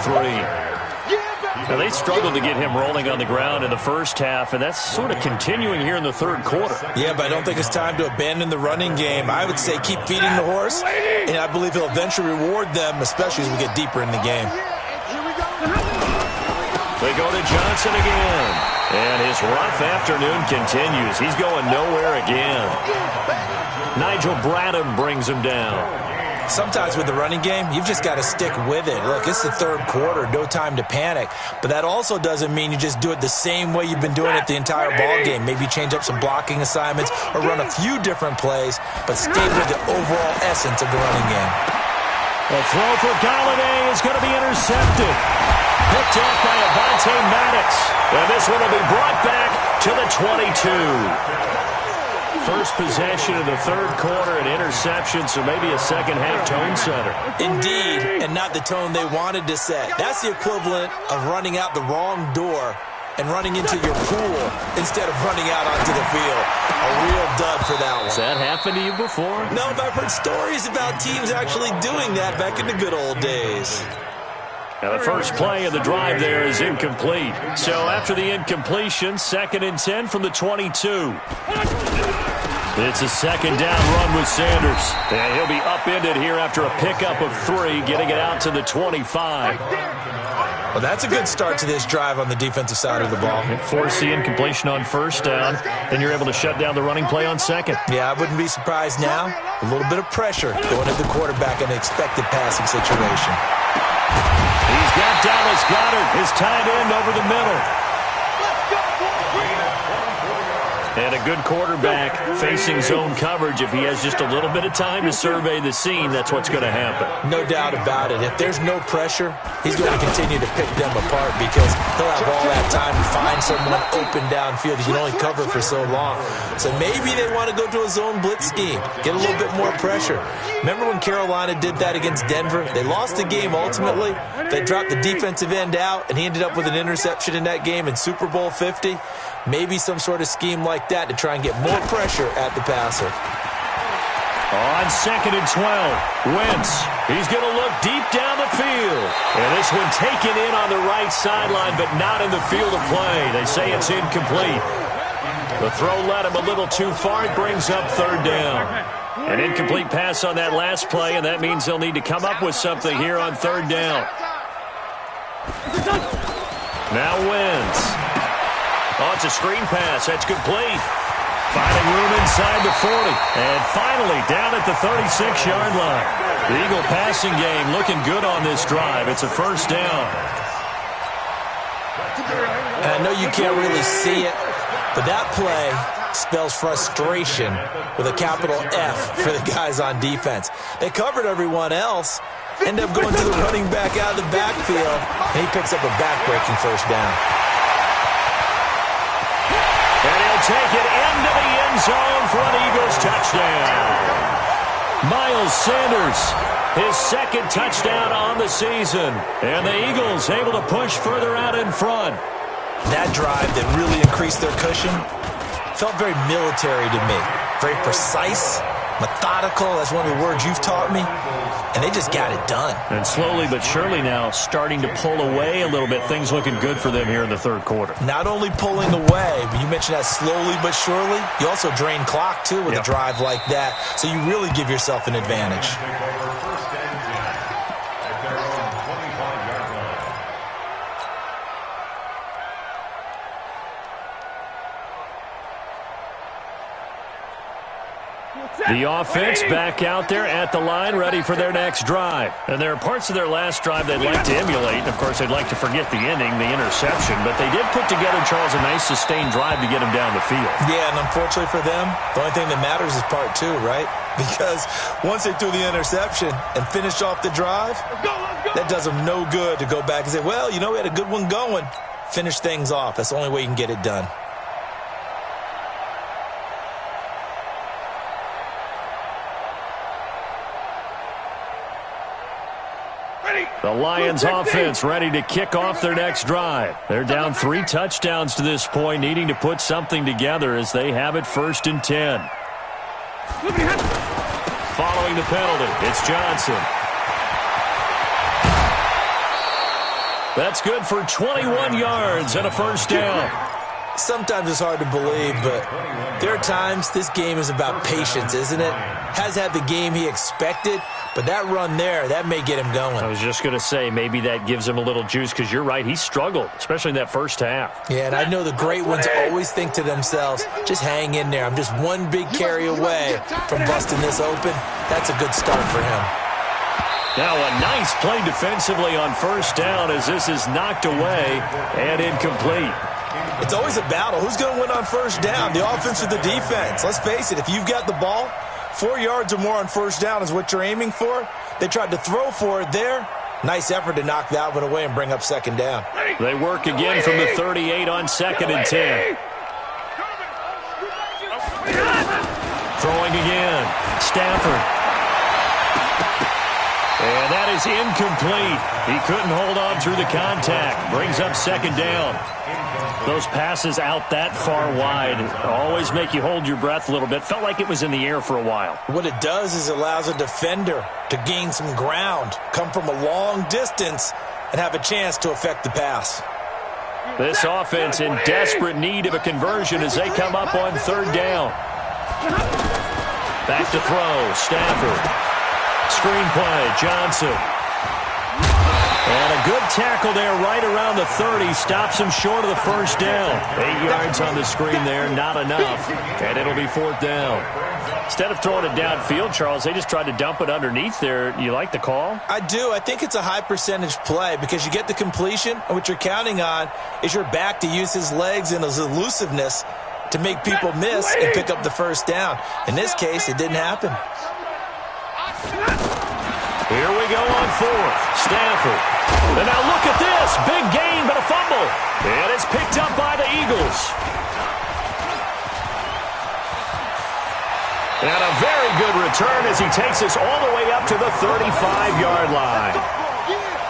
Speaker 2: Now, they struggled to get him rolling on the ground in the first half, and that's sort of continuing here in the third quarter.
Speaker 4: Yeah, but I don't think it's time to abandon the running game. I would say keep feeding the horse, and I believe he'll eventually reward them, especially as we get deeper in the game.
Speaker 2: They go to Johnson again. And his rough afternoon continues. He's going nowhere again. Nigel Bradham brings him down.
Speaker 4: Sometimes with the running game, you've just got to stick with it. Look, it's the third quarter, no time to panic. But that also doesn't mean you just do it the same way you've been doing it the entire ball game. Maybe change up some blocking assignments or run a few different plays, but stay with the overall essence of the running game.
Speaker 2: The throw for Galladay is going to be intercepted. Picked off by Avonte Maddox. And this one will be brought back to the 22. First possession of the third quarter, an interception, so maybe a second-half tone setter.
Speaker 4: Indeed, and not the tone they wanted to set. That's the equivalent of running out the wrong door and running into your pool instead of running out onto the field. A real dud for that one.
Speaker 2: Has that happened to you before?
Speaker 4: No, but I've heard stories about teams actually doing that back in the good old days.
Speaker 2: Now the first play of the drive there is incomplete. So after the incompletion, 2nd and 10 from the 22. It's a second down run with Sanders. And he'll be upended here after a pickup of 3, getting it out to the 25.
Speaker 4: Well, that's a good start to this drive on the defensive side of the ball.
Speaker 2: Force the incompletion on first down, then you're able to shut down the running play on second.
Speaker 4: Yeah, I wouldn't be surprised now. A little bit of pressure going at the quarterback in an expected passing situation.
Speaker 2: He's got Dallas Goedert, his tight end, over the middle. And a good quarterback facing zone coverage. If he has just a little bit of time to survey the scene, that's what's going to happen.
Speaker 4: No doubt about it. If there's no pressure, he's going to continue to pick them apart because he'll have all that time to find someone open downfield. You can only cover for so long. So maybe they want to go to a zone blitz scheme, get a little bit more pressure. Remember when Carolina did that against Denver? They lost the game ultimately. They dropped the defensive end out, and he ended up with an interception in that game in Super Bowl 50. Maybe some sort of scheme like that to try and get more pressure at the passer.
Speaker 2: On 2nd and 12, Wentz. He's going to look deep down the field. And this one taken in on the right sideline, but not in the field of play. They say it's incomplete. The throw led him a little too far. It brings up 3rd down. An incomplete pass on that last play, and that means they'll need to come up with something here on 3rd down. Now Wentz. Oh, it's a screen pass. That's complete. Finding room inside the 40. And finally down at the 36-yard line. The Eagle passing game looking good on this drive. It's a 1st down.
Speaker 4: And I know you can't really see it, but that play spells frustration with a capital F for the guys on defense. They covered everyone else, end up going to the running back out of the backfield, and he picks up a back-breaking 1st down.
Speaker 2: And he'll take it into the end zone for an Eagles touchdown. Miles Sanders, his 2nd touchdown on the season. And the Eagles able to push further out in front.
Speaker 4: That drive that really increased their cushion felt very military to me. Very precise, methodical. That's one of the words you've taught me. And they just got it done.
Speaker 2: And slowly but surely now starting to pull away a little bit. Things looking good for them here in the 3rd quarter.
Speaker 4: Not only pulling away, but you mentioned that slowly but surely. You also drain clock, too, with a drive like that. So you really give yourself an advantage.
Speaker 2: The offense back out there at the line, ready for their next drive. And there are parts of their last drive they'd like to emulate. Of course, they'd like to forget the ending, the interception. But they did put together, Charles, a nice sustained drive to get them down the field.
Speaker 4: Yeah, and unfortunately for them, the only thing that matters is part 2, right? Because once they threw the interception and finished off the drive, that does them no good to go back and say, well, you know, we had a good one going. Finish things off. That's the only way you can get it done.
Speaker 2: The Lions offense ready to kick off their next drive. They're down 3 touchdowns to this point, needing to put something together as they have it 1st and 10. Following the penalty, it's Johnson. That's good for 21 yards and a 1st down.
Speaker 4: Sometimes it's hard to believe, but there are times this game is about patience, isn't it? Has had the game he expected, but that run there, that may get him going.
Speaker 2: I was just going to say, maybe that gives him a little juice, because you're right, he struggled, especially in that 1st half.
Speaker 4: Yeah, and I know the great ones always think to themselves, just hang in there. I'm just one big carry away from busting this open. That's a good start for him.
Speaker 2: Now a nice play defensively on 1st down as this is knocked away and incomplete.
Speaker 4: It's always a battle. Who's going to win on 1st down, the offense or the defense? Let's face it, if you've got the ball, 4 yards or more on 1st down is what you're aiming for. They tried to throw for it there. Nice effort to knock that one away and bring up 2nd down.
Speaker 2: They work again from the 38 on 2nd and 10. Throwing again. Stafford. And that is incomplete. He couldn't hold on through the contact. Brings up second down. Those passes out that far wide always make you hold your breath a little bit. Felt like it was in the air for a while.
Speaker 4: What it does is it allows a defender to gain some ground, come from a long distance, and have a chance to affect the pass.
Speaker 2: This offense in desperate need of a conversion as they come up on third down. Back to throw. Stafford. Screenplay, Johnson. And a good tackle there right around the 30. Stops him short of the first down. 8 yards on the screen there, not enough. And it'll be fourth down. Instead of throwing it downfield, Charles, they just tried to dump it underneath there. You like the call?
Speaker 4: I do. I think it's a high percentage play because you get the completion, and what you're counting on is your back to use his legs and his elusiveness to make people miss and pick up the first down. In this case, it didn't happen.
Speaker 2: Here we go on fourth. Stafford. And now look at this. Big gain, but a fumble. And it's picked up by the Eagles. And a very good return as he takes us all the way up to the 35-yard line.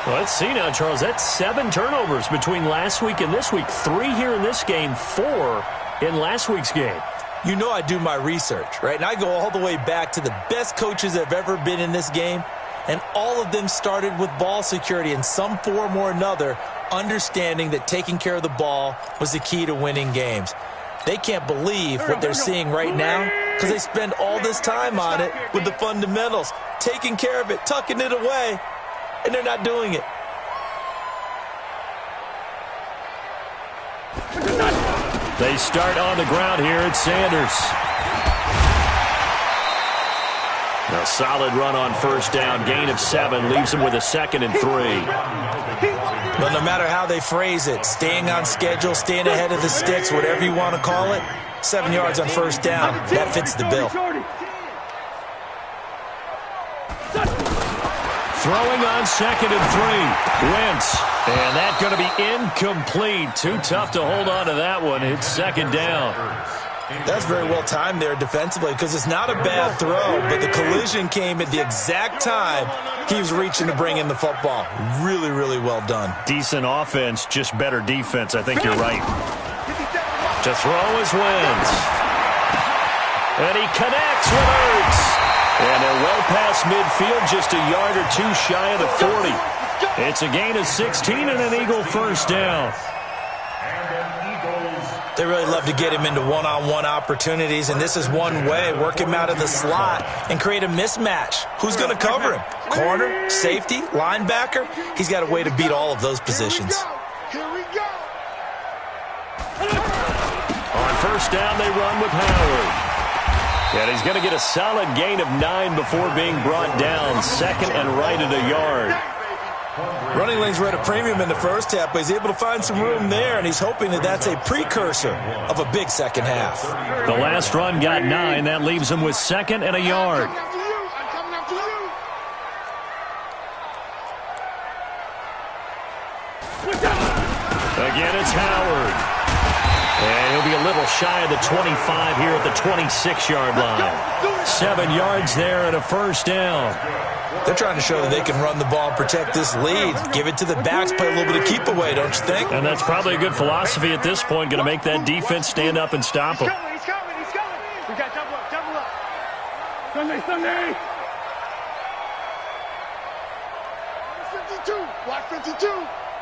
Speaker 2: Well, let's see now, Charles. That's 7 turnovers between last week and this week. 3 here in this game, 4 in last week's game.
Speaker 4: You know I do my research, right? And I go all the way back to the best coaches that have ever been in this game. And all of them started with ball security in some form or another, understanding that taking care of the ball was the key to winning games. They can't believe what they're seeing right now because they spend all this time on it with the fundamentals, taking care of it, tucking it away, and they're not doing it.
Speaker 2: They start on the ground here at Sanders. A solid run on first down. Gain of 7 leaves them with a 2nd and 3.
Speaker 4: But no matter how they phrase it, staying on schedule, staying ahead of the sticks, whatever you want to call it, 7 yards on first down, that fits the bill.
Speaker 2: Throwing on 2nd and 3. Wentz. And that's going to be incomplete. Too tough to hold on to that one. It's 2nd down.
Speaker 4: That's very well timed there defensively because it's not a bad throw, but the collision came at the exact time he was reaching to bring in the football. Really, really well done.
Speaker 2: Decent offense, just better defense. I think you're right. To throw is Wentz. And he connects with Ertz. And they're well past midfield, just a yard or 2 shy of the 40. It's a gain of 16 and an Eagle first down.
Speaker 4: They really love to get him into one-on-one opportunities, and this is one way. Work him out of the slot and create a mismatch. Who's going to cover him? Corner, safety, linebacker? He's got a way to beat all of those positions.
Speaker 7: Here we go.
Speaker 2: On first down, they run with Howard. And he's going to get a solid gain of 9 before being brought down. 2nd and right at a yard.
Speaker 4: Running lanes were at a premium in the first half, but he's able to find some room there, and he's hoping that that's a precursor of a big second half.
Speaker 2: The last run got 9. That leaves him with 2nd and a yard. Again, it's Howard. And he'll be a little shy of the 25 here at the 26-yard line. 7 yards there and a first down.
Speaker 4: They're trying to show that they can run the ball and protect this lead. Give it to the backs, play a little bit of keep away, don't you think?
Speaker 2: And that's probably a good philosophy at this point, going to make that defense stand up and stop him.
Speaker 5: He's coming. We got double up.
Speaker 3: Sunday.
Speaker 7: 52. Watch 52.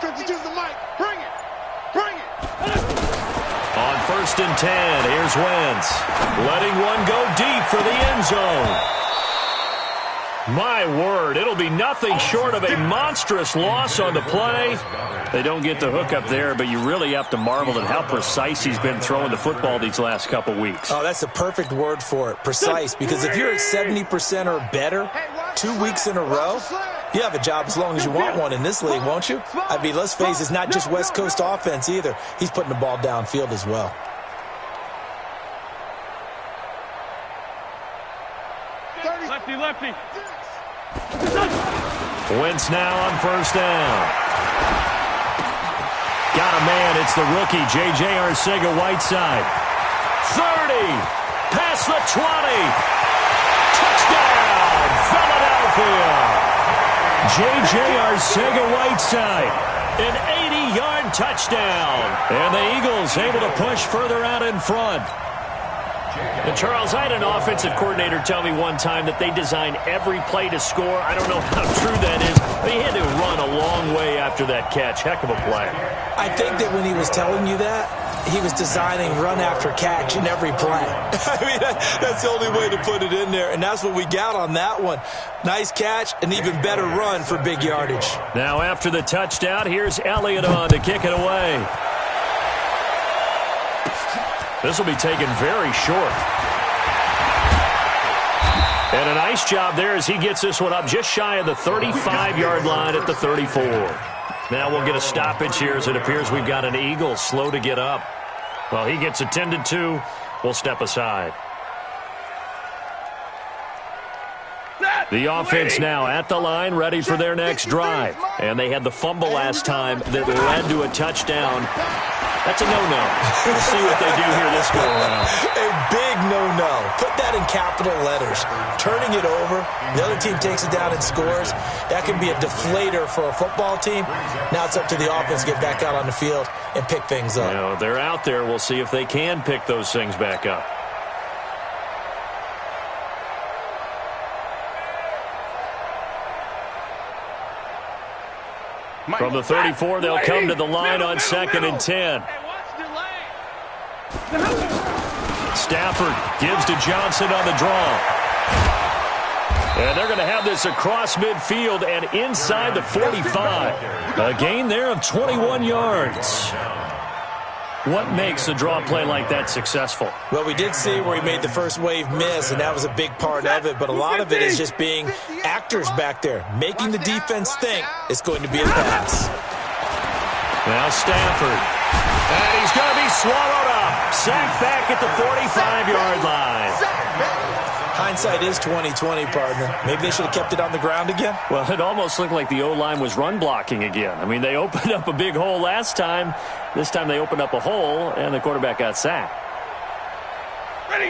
Speaker 7: 52's the mic. Bring it.
Speaker 2: On first and 10, here's Wentz. Letting one go deep for the end zone. My word, it'll be nothing short of a monstrous loss on the play. They don't get the hook up there, but you really have to marvel at how precise he's been throwing the football these last couple weeks.
Speaker 4: Oh, that's the perfect word for it, precise, because if you're at 70% or better 2 weeks in a row, you have a job as long as you want one in this league, won't you? I mean, let's face it, it's not just West Coast offense either. He's putting the ball downfield as well.
Speaker 3: Lefty.
Speaker 2: Wentz now on first down. Got a man. It's the rookie, J.J. Arcega-Whiteside. 30. across the 20. Touchdown, Philadelphia. J.J. Arcega-Whiteside, an 80-yard touchdown. And the Eagles able to push further out in front. And Charles, I had an offensive coordinator tell me one time that they design every play to score. I don't know how true that is, but he had to run a long way after that catch. Heck of a play.
Speaker 4: I think that when he was telling you that, he was designing run after catch in every play. I mean, that's the only way to put it in there, and that's what we got on that one. Nice catch, an even better run for big yardage.
Speaker 2: Now after the touchdown, here's Elliott on to kick it away. This will be taken very short. And a nice job there as he gets this one up just shy of the 35-yard line at the 34. Now we'll get a stoppage here as it appears we've got an Eagle slow to get up. Well, he gets attended to. We'll step aside. The offense now at the line, ready for their next drive. And they had the fumble last time that led to a touchdown. That's a no-no. We'll see what they do here this go-around.
Speaker 4: A big no-no. Put that in capital letters. Turning it over, the other team takes it down and scores. That can be a deflator for a football team. Now it's up to the offense to get back out on the field and pick things up.
Speaker 2: You know, they're out there. We'll see if they can pick those things back up. From the 34, they'll come to the line on 2nd and 10. Stafford gives to Johnson on the draw. And they're going to have this across midfield and inside the 45. A gain there of 21 yards. What makes a draw play like that successful?
Speaker 4: Well, we did see where he made the first wave miss, and that was a big part of it. But a lot of it is just being actors back there, making the defense think it's going to be a pass.
Speaker 2: Now Stafford. And he's going to be swallowed up. Sacked back at the 45-yard line.
Speaker 4: Hindsight is 20/20, partner. Maybe they should have kept it on the ground again.
Speaker 2: Well, it almost looked like the O-line was run blocking again. I mean, they opened up a big hole last time. This time they opened up a hole, and the quarterback got sacked.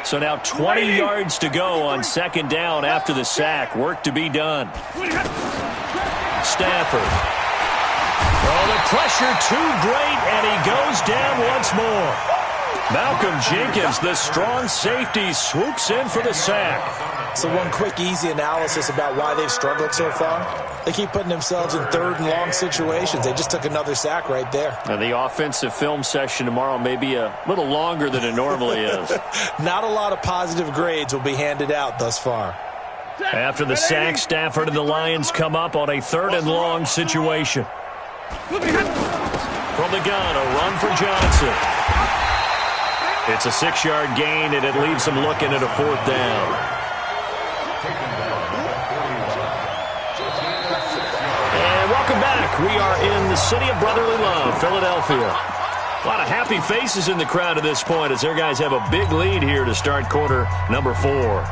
Speaker 2: So now 20 yards to go on 2nd down after the sack. Work to be done. Stafford. Oh, the pressure too great, and he goes down once more. Malcolm Jenkins, the strong safety, swoops in for the sack.
Speaker 4: So one quick, easy analysis about why they've struggled so far. They keep putting themselves in 3rd and long situations. They just took another sack right there.
Speaker 2: Now the offensive film session tomorrow may be a little longer than it normally is.
Speaker 4: Not a lot of positive grades will be handed out thus far.
Speaker 2: After the sack, Stafford and the Lions come up on a 3rd and long situation. From the gun, a run for Johnson. It's a 6-yard gain, and it leaves them looking at a 4th down. And welcome back. We are in the city of brotherly love, Philadelphia. A lot of happy faces in the crowd at this point as their guys have a big lead here to start quarter number 4.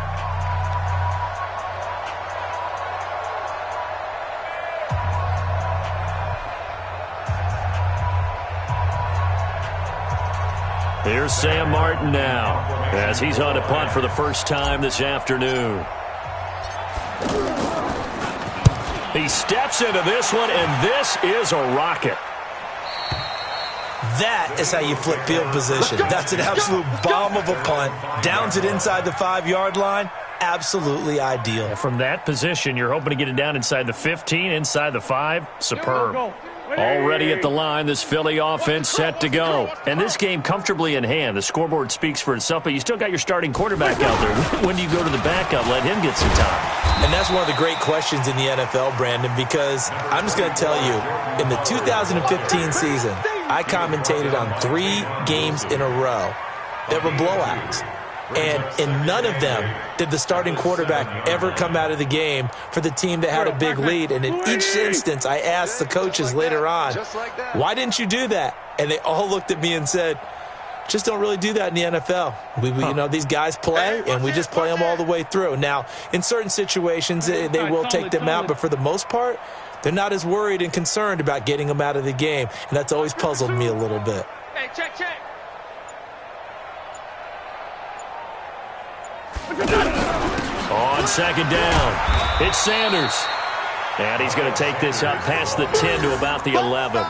Speaker 2: Here's Sam Martin now as he's on a punt for the first time this afternoon. He steps into this one, and this is a rocket.
Speaker 4: That is how you flip field position. That's an absolute bomb of a punt. Downs it inside the 5-yard line. Absolutely ideal.
Speaker 2: From that position, you're hoping to get it down inside the 15, inside the 5. Superb. Already at the line, this Philly offense set to go. And this game comfortably in hand. The scoreboard speaks for itself, but you still got your starting quarterback out there. When do you go to the backup? Let him get some time.
Speaker 4: And that's one of the great questions in the NFL, Brandon, because I'm just going to tell you, in the 2015 season, I commentated on 3 games in a row that were blowouts. And in none of them did the starting quarterback ever come out of the game for the team that had a big lead. And in each instance, I asked the coaches later on, why didn't you do that? And they all looked at me and said, just don't really do that in the NFL. You know, these guys play, and we just play them all the way through. Now, in certain situations, they will take them out, but for the most part, they're not as worried and concerned about getting them out of the game. And that's always puzzled me a little bit.
Speaker 5: Hey, check.
Speaker 2: On second down, it's Sanders. And he's going to take this up past the 10 to about the 11.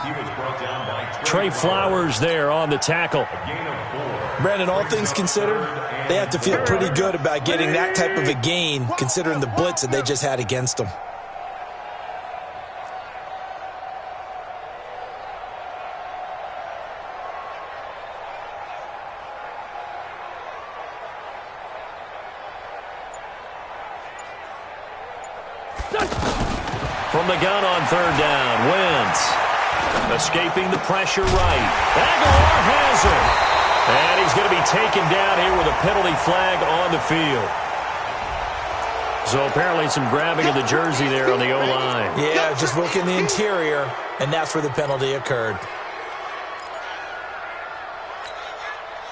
Speaker 2: Trey Flowers there on the tackle.
Speaker 4: Brandon, all things considered, they have to feel pretty good about getting that type of a gain considering the blitz that they just had against them.
Speaker 2: From the gun on third down, Wentz escaping the pressure right. Aguilar has him. And he's going to be taken down here with a penalty flag on the field. So apparently some grabbing of the jersey there on the O-line.
Speaker 4: Yeah, just look in the interior, and that's where the penalty occurred.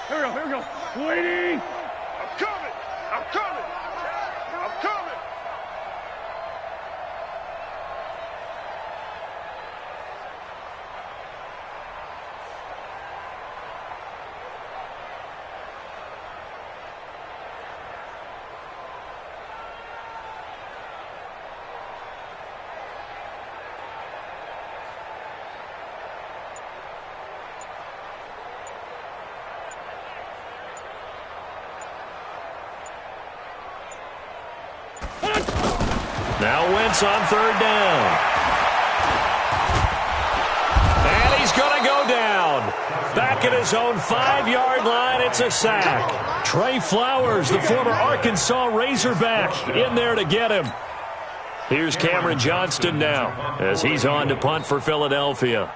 Speaker 3: Here we go. Waiting.
Speaker 7: I'm coming. I'm coming. I'm coming.
Speaker 2: Now Wentz on third down. And he's going to go down. Back at his own 5-yard line, it's a sack. Trey Flowers, the former Arkansas Razorback, in there to get him. Here's Cameron Johnston now as he's on to punt for Philadelphia.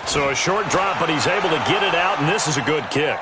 Speaker 2: So a short drop, but he's able to get it out, and this is a good kick.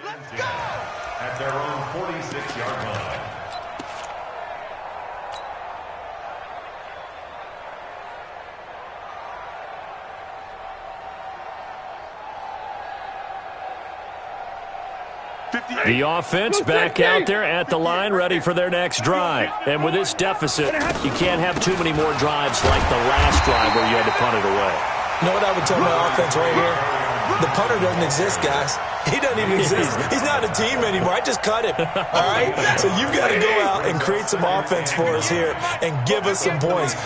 Speaker 6: Let's go! At their own 46-yard line.
Speaker 2: The offense back out there at the line, ready for their next drive. And with this deficit, you can't have too many more drives like the last drive where you had to punt it away.
Speaker 4: You know what I would tell my offense right here? The punter doesn't exist, guys. He doesn't even exist. He's not a team anymore. I just cut him, all right? So you've got to go out and create some offense for us here and give us some points.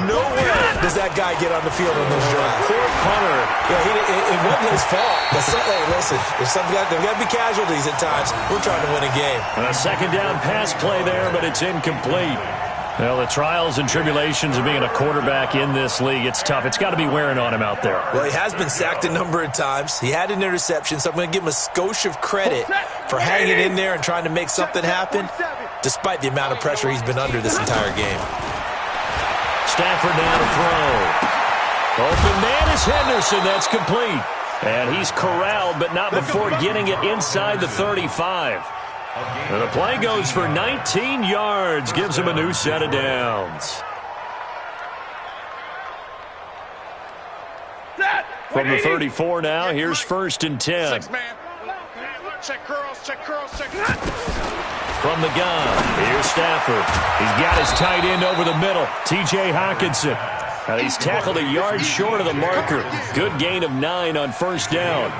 Speaker 4: No way does that guy get on the field on this drive.
Speaker 2: Poor punter.
Speaker 4: Yeah, it wasn't his fault. But hey, listen, there's got to be casualties at times. We're trying to win a game.
Speaker 2: A second down pass play there, but it's incomplete. Well, the trials and tribulations of being a quarterback in this league, it's tough. It's got to be wearing on him out there.
Speaker 4: Well, he has been sacked a number of times. He had an interception, so I'm going to give him a skosh of credit for hanging in there and trying to make something happen, despite the amount of pressure he's been under this entire game.
Speaker 2: Stafford now to throw. Open man is Henderson. That's complete. And he's corralled, but not before getting it inside the 35. And the play goes for 19 yards, gives him a new set of downs. From the 34 now, here's 1st and 10.
Speaker 7: Check curls, check curls, check.
Speaker 2: From the gun, here's Stafford. He's got his tight end over the middle, T.J. Hockenson. Now he's tackled a yard short of the marker. Good gain of 9 on 1st down.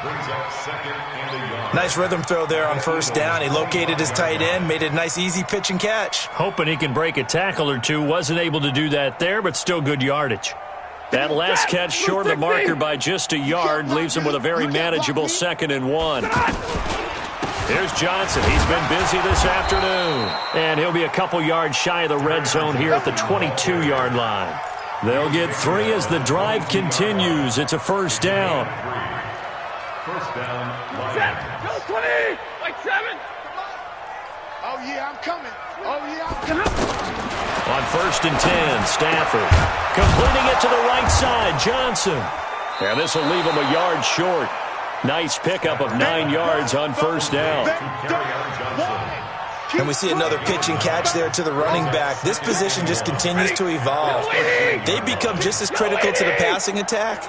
Speaker 6: Brings up 2nd and a yard.
Speaker 4: Nice rhythm throw there on 1st down. He located his tight end, made it a nice, easy pitch and catch.
Speaker 2: Hoping he can break a tackle or two. Wasn't able to do that there, but still good yardage. That last catch short of the marker by just a yard leaves him with a very manageable 2nd and 1. Here's Johnson. He's been busy this afternoon. And he'll be a couple yards shy of the red zone here at the 22-yard line. They'll get 3 as the drive continues. It's a 1st down.
Speaker 6: 1st down, Lions.
Speaker 3: 20, like 7.
Speaker 7: Oh, yeah, I'm coming. Oh, yeah, I'm coming.
Speaker 2: On 1st and 10, Stafford completing it to the right side, Johnson. And this will leave him a yard short. Nice pickup of 9 yards on 1st down.
Speaker 4: And we see another pitch and catch there to the running back. This position just continues to evolve. They become just as critical to the passing attack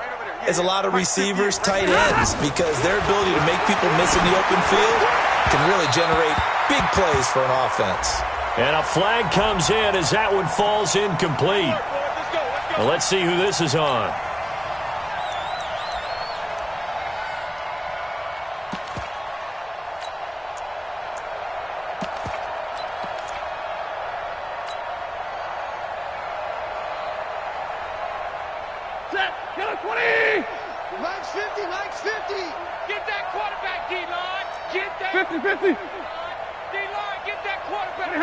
Speaker 4: as a lot of receivers, tight ends, because their ability to make people miss in the open field can really generate big plays for an offense.
Speaker 2: And a flag comes in as that one falls incomplete. Well, let's see who this is on.
Speaker 7: Mike's 50, Mike's 50.
Speaker 5: Get that quarterback, D-line. Get that.
Speaker 3: 50.
Speaker 5: D-line, get that quarterback.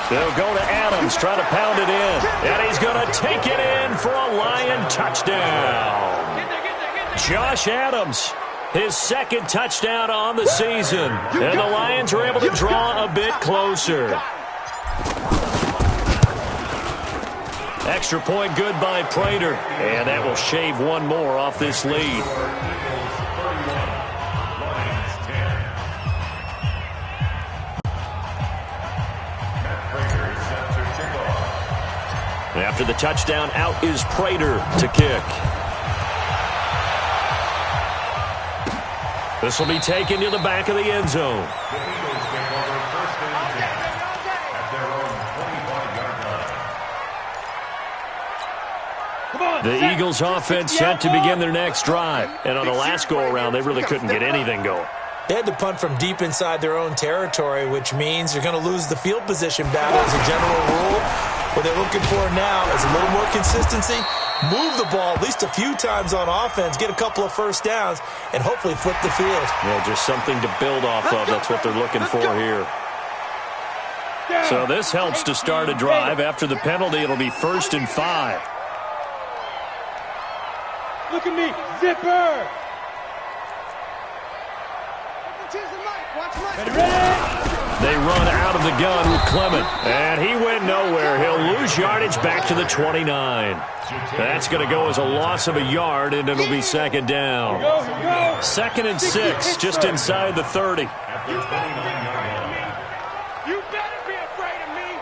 Speaker 2: They'll go to Adams, try to pound it in. And he's going to take it in for a Lion touchdown.
Speaker 5: Get there.
Speaker 2: Josh Adams, his 2nd touchdown on the season. And the Lions are able to draw a bit closer. Extra point good by Prater. And that will shave one more off this lead. After the touchdown, out is Prater to kick. This will be taken to the back of the end zone.
Speaker 6: The Eagles take over 1st and 10 at their own 25-yard line.
Speaker 2: The Eagles offense set to begin their next drive. And on the last go-around, they really couldn't get anything going.
Speaker 4: They had to punt from deep inside their own territory, which means you're going to lose the field position battle as a general rule. What they're looking for now is a little more consistency, move the ball at least a few times on offense, get a couple of 1st downs, and hopefully flip the field.
Speaker 2: Yeah, just something to build off of. That's what they're looking for here. So this helps to start a drive. After the penalty, it'll be 1st and 5.
Speaker 3: Look at me, zipper.
Speaker 7: Watch Mike.
Speaker 3: Ready?
Speaker 2: They run out of the gun with Clement. And he went nowhere. He'll lose yardage back to the 29. That's going to go as a loss of a yard, and it'll be 2nd down. 2nd and 6, just inside the 30.
Speaker 5: You better be afraid of me.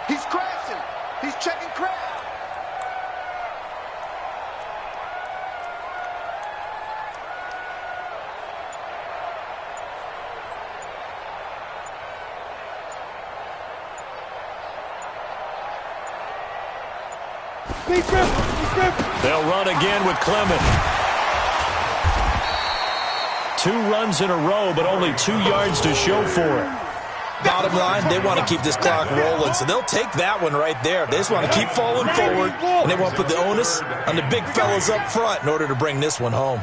Speaker 7: He's crashing. He's checking crash.
Speaker 2: They'll run again with Clement. 2 runs in a row, but only 2 yards to show for it.
Speaker 4: Bottom line, they want to keep this clock rolling, so they'll take that one right there. They just want to keep falling forward, and they want to put the onus on the big fellas up front in order to bring this one home.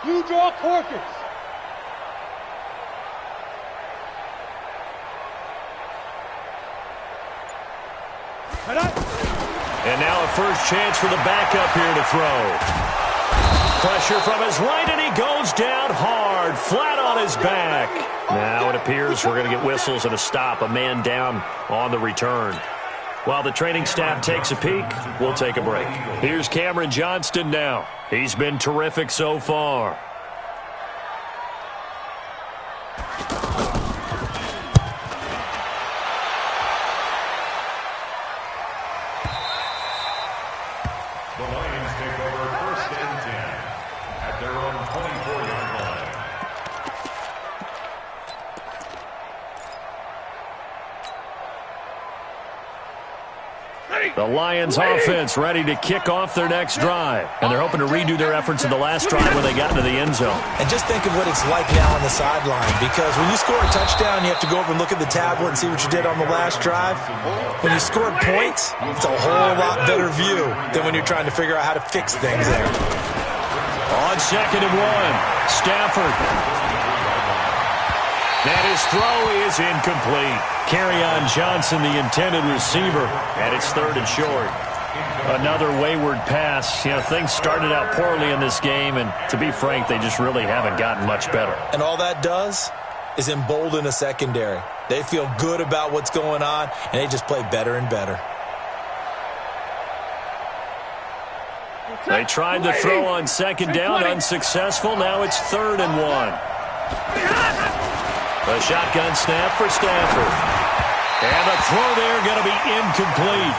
Speaker 3: You draw Corkins.
Speaker 2: And now a first chance for the backup here to throw. Pressure from his right, and he goes down hard, flat on his back. Now it appears we're going to get whistles and a stop, a man down on the return. While the training staff takes a peek, we'll take a break. Here's Cameron Johnston now. He's been terrific so far.
Speaker 6: The Lions take over 1st and 10 at their own 24-yard line.
Speaker 2: The Lions offense ready to kick off their next drive. And they're hoping to redo their efforts in the last drive when they got into the end zone.
Speaker 4: And just think of what it's like now on the sideline, because when you score a touchdown, you have to go over and look at the tablet and see what you did on the last drive. When you scored points, it's a whole lot better view than when you're trying to figure out how to fix things there.
Speaker 2: On 2nd and 1, Stafford. And his throw is incomplete. Kerryon Johnson, the intended receiver, and it's 3rd and short. Another wayward pass. You know, things started out poorly in this game, and to be frank, they just really haven't gotten much better.
Speaker 4: And all that does is embolden a secondary. They feel good about what's going on, and they just play better and better.
Speaker 2: They tried to throw on 2nd down, unsuccessful. Now it's 3rd and 1. A shotgun snap for Stafford. And the throw there going to be incomplete.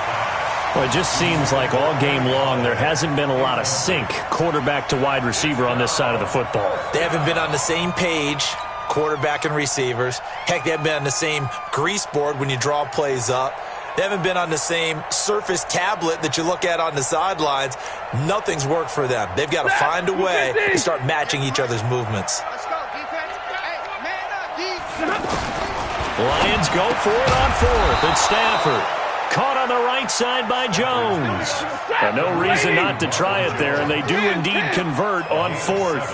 Speaker 2: Well, it just seems like all game long there hasn't been a lot of sync quarterback to wide receiver on this side of the football.
Speaker 4: They haven't been on the same page, quarterback and receivers. Heck, they haven't been on the same grease board when you draw plays up. They haven't been on the same surface tablet that you look at on the sidelines. Nothing's worked for them. They've got to find a way to start matching each other's movements.
Speaker 2: Lions go for it on 4th. It's Stafford. Caught on the right side by Jones. And no reason not to try it there, and they do indeed convert on 4th.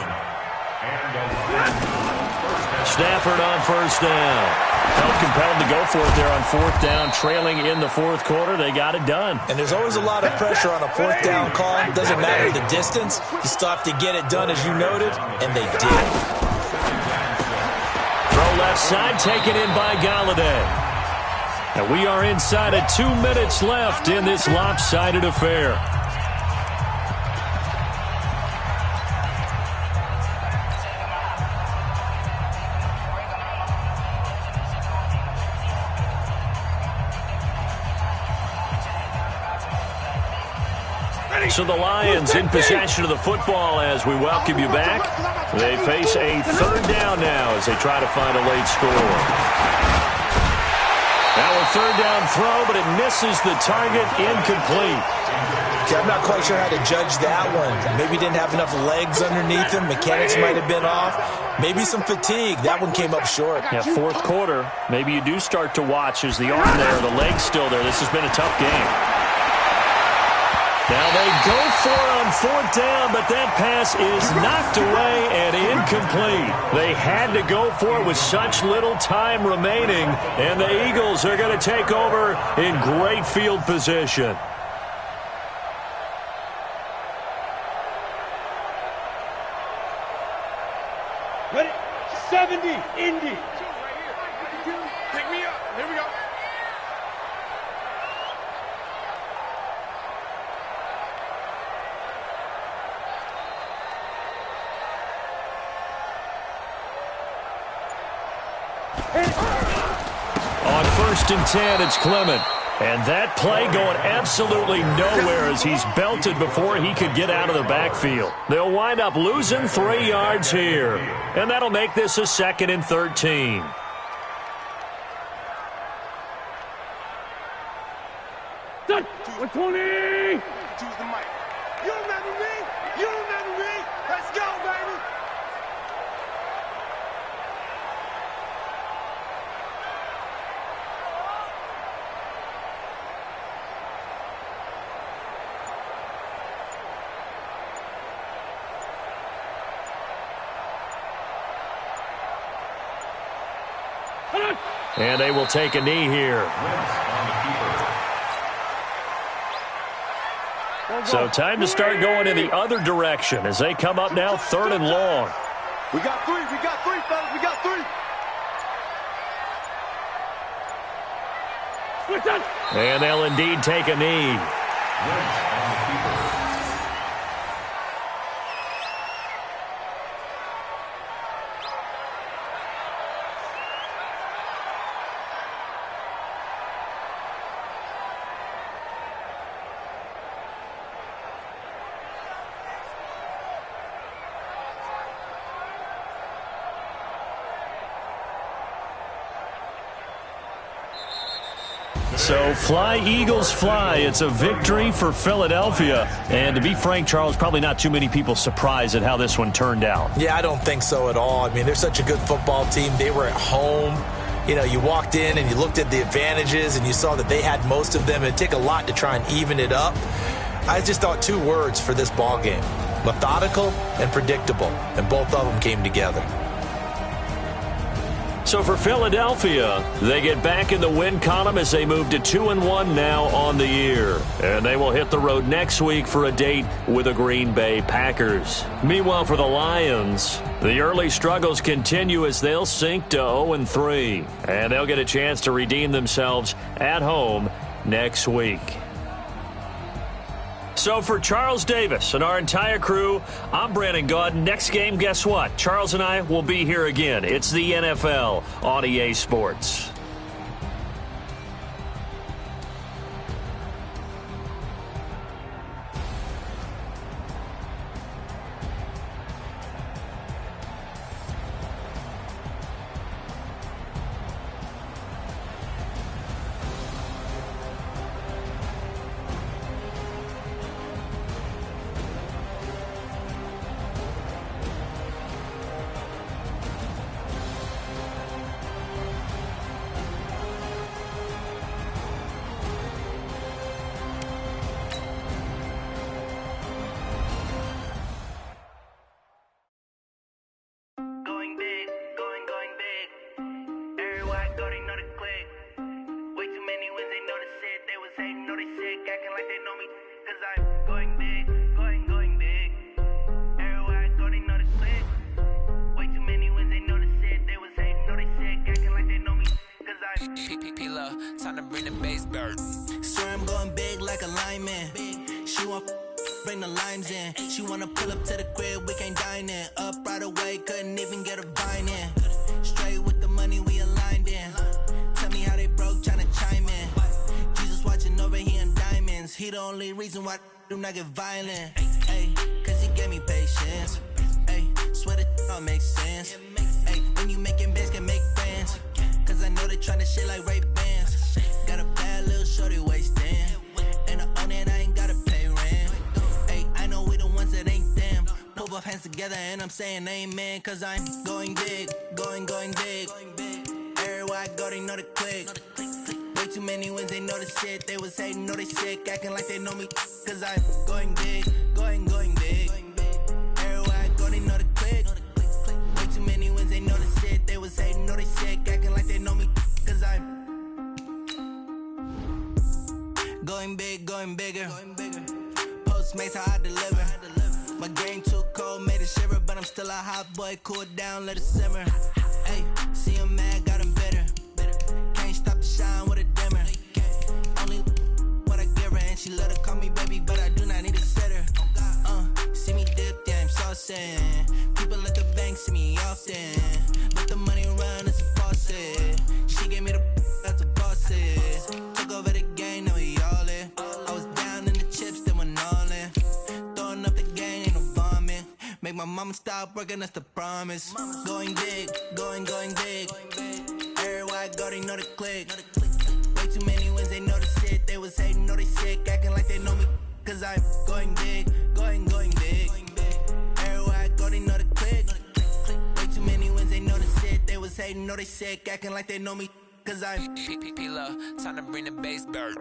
Speaker 2: Stafford on 1st down. Felt compelled to go for it there on 4th down, trailing in the 4th quarter. They got it done.
Speaker 4: And there's always a lot of pressure on a 4th down call. It doesn't matter the distance. You still have to get it done, as you noted, and they did.
Speaker 2: Throw left side, taken in by Galladay. And we are inside of 2 minutes left in this lopsided affair. So the Lions in possession of the football as we welcome you back. They face a 3rd down now as they try to find a late score. Now a 3rd down throw, but it misses the target, incomplete.
Speaker 4: Okay, I'm not quite sure how to judge that one. Maybe he didn't have enough legs underneath him. Mechanics might have been off. Maybe some fatigue. That one came up short.
Speaker 2: Yeah, 4th quarter. Maybe you do start to watch as the arm there, the leg's still there. This has been a tough game. Now they go for it on 4th down, but that pass is knocked away and incomplete. They had to go for it with such little time remaining, and the Eagles are going to take over in great field position.
Speaker 3: Ready? 70, Indy.
Speaker 7: Pick me up. Here we go.
Speaker 2: On 1st and 10, it's Clement. And that play going absolutely nowhere as he's belted before he could get out of the backfield. They'll wind up losing 3 yards here. And that'll make this a 2nd and 13.
Speaker 3: 5-20!
Speaker 7: Choose the mic. You remember me? You remember me? Let's go, baby!
Speaker 2: And they will take a knee here. So time to start going in the other direction as they come up now 3rd and long.
Speaker 7: We got three, fellas, we got three.
Speaker 2: And they'll indeed take a knee. So fly, Eagles, fly. It's a victory for Philadelphia. And to be frank, Charles, probably not too many people surprised at how this one turned out.
Speaker 4: Yeah, I don't think so at all. I mean, they're such a good football team. They were at home. You know, you walked in and you looked at the advantages and you saw that they had most of them. It'd take a lot to try and even it up. I just thought 2 words for this ball game: methodical and predictable. And both of them came together.
Speaker 2: So for Philadelphia, they get back in the win column as they move to 2-1 now on the year. And they will hit the road next week for a date with the Green Bay Packers. Meanwhile, for the Lions, the early struggles continue as they'll sink to 0-3. And they'll get a chance to redeem themselves at home next week. So for Charles Davis and our entire crew, I'm Brandon Gaud. Next game, guess what? Charles and I will be here again. It's the NFL on EA Sports.
Speaker 8: Time to bring the bass bird.
Speaker 9: Swear I'm going big like a lineman. She want bring the limes in. She wanna pull up to the crib, we can't dine in. Up right away, couldn't even get a vine in. Straight with the money we aligned in. Tell me how they broke, tryna chime in. Jesus watching over here in diamonds. He the only reason why I do not get violent. Ay, cause he gave me patience. Ay, swear that all makes sense. Ay, when you making bands, can make friends. Cause I know they tryna shit like Ray Bans. Got a bad little shorty wasting. And I own it, I ain't gotta pay rent. Ay, I know we the ones that ain't them. Pull both hands together and I'm saying amen. Cause I'm going big, going big. Everywhere I go, they know the click. Way too many wins, they know the shit. They was hating, know they sick, acting like they know me. Cause I'm going big, going big. Everywhere I go, they know the click. Way too many wins, they know the shit. They was hating, know they sick, acting like they know me. Cause I'm going big, going bigger. Postmates, how I deliver. My game too cold, made it shiver. But I'm still a hot boy, cool it down, let it simmer. Hey, see him mad, got him bitter. Can't stop the shine with a dimmer. Only what I give her, and she let her call me baby, but I do not need a sitter. See me dip, yeah, I'm saucy. People at the bank see me often. Let the money run, it's a faucet. She gave me the that's a boss it. Took over the game, now we all in. I was down in the chips, then went all in. Throwing up the game, ain't no vomit. Make my mama stop working, that's the promise. Going big, going big. Everywhere I go, they know the click. Way too many wins, they know the shit. They was hating. know they sick, acting like they know me, cause I'm going big, going big. Everywhere I go, they know the click. Way too many wins, they know the shit. They was hating, know they sick, acting like they know me, cause I'm
Speaker 8: P-Lo, time to bring the bass bird.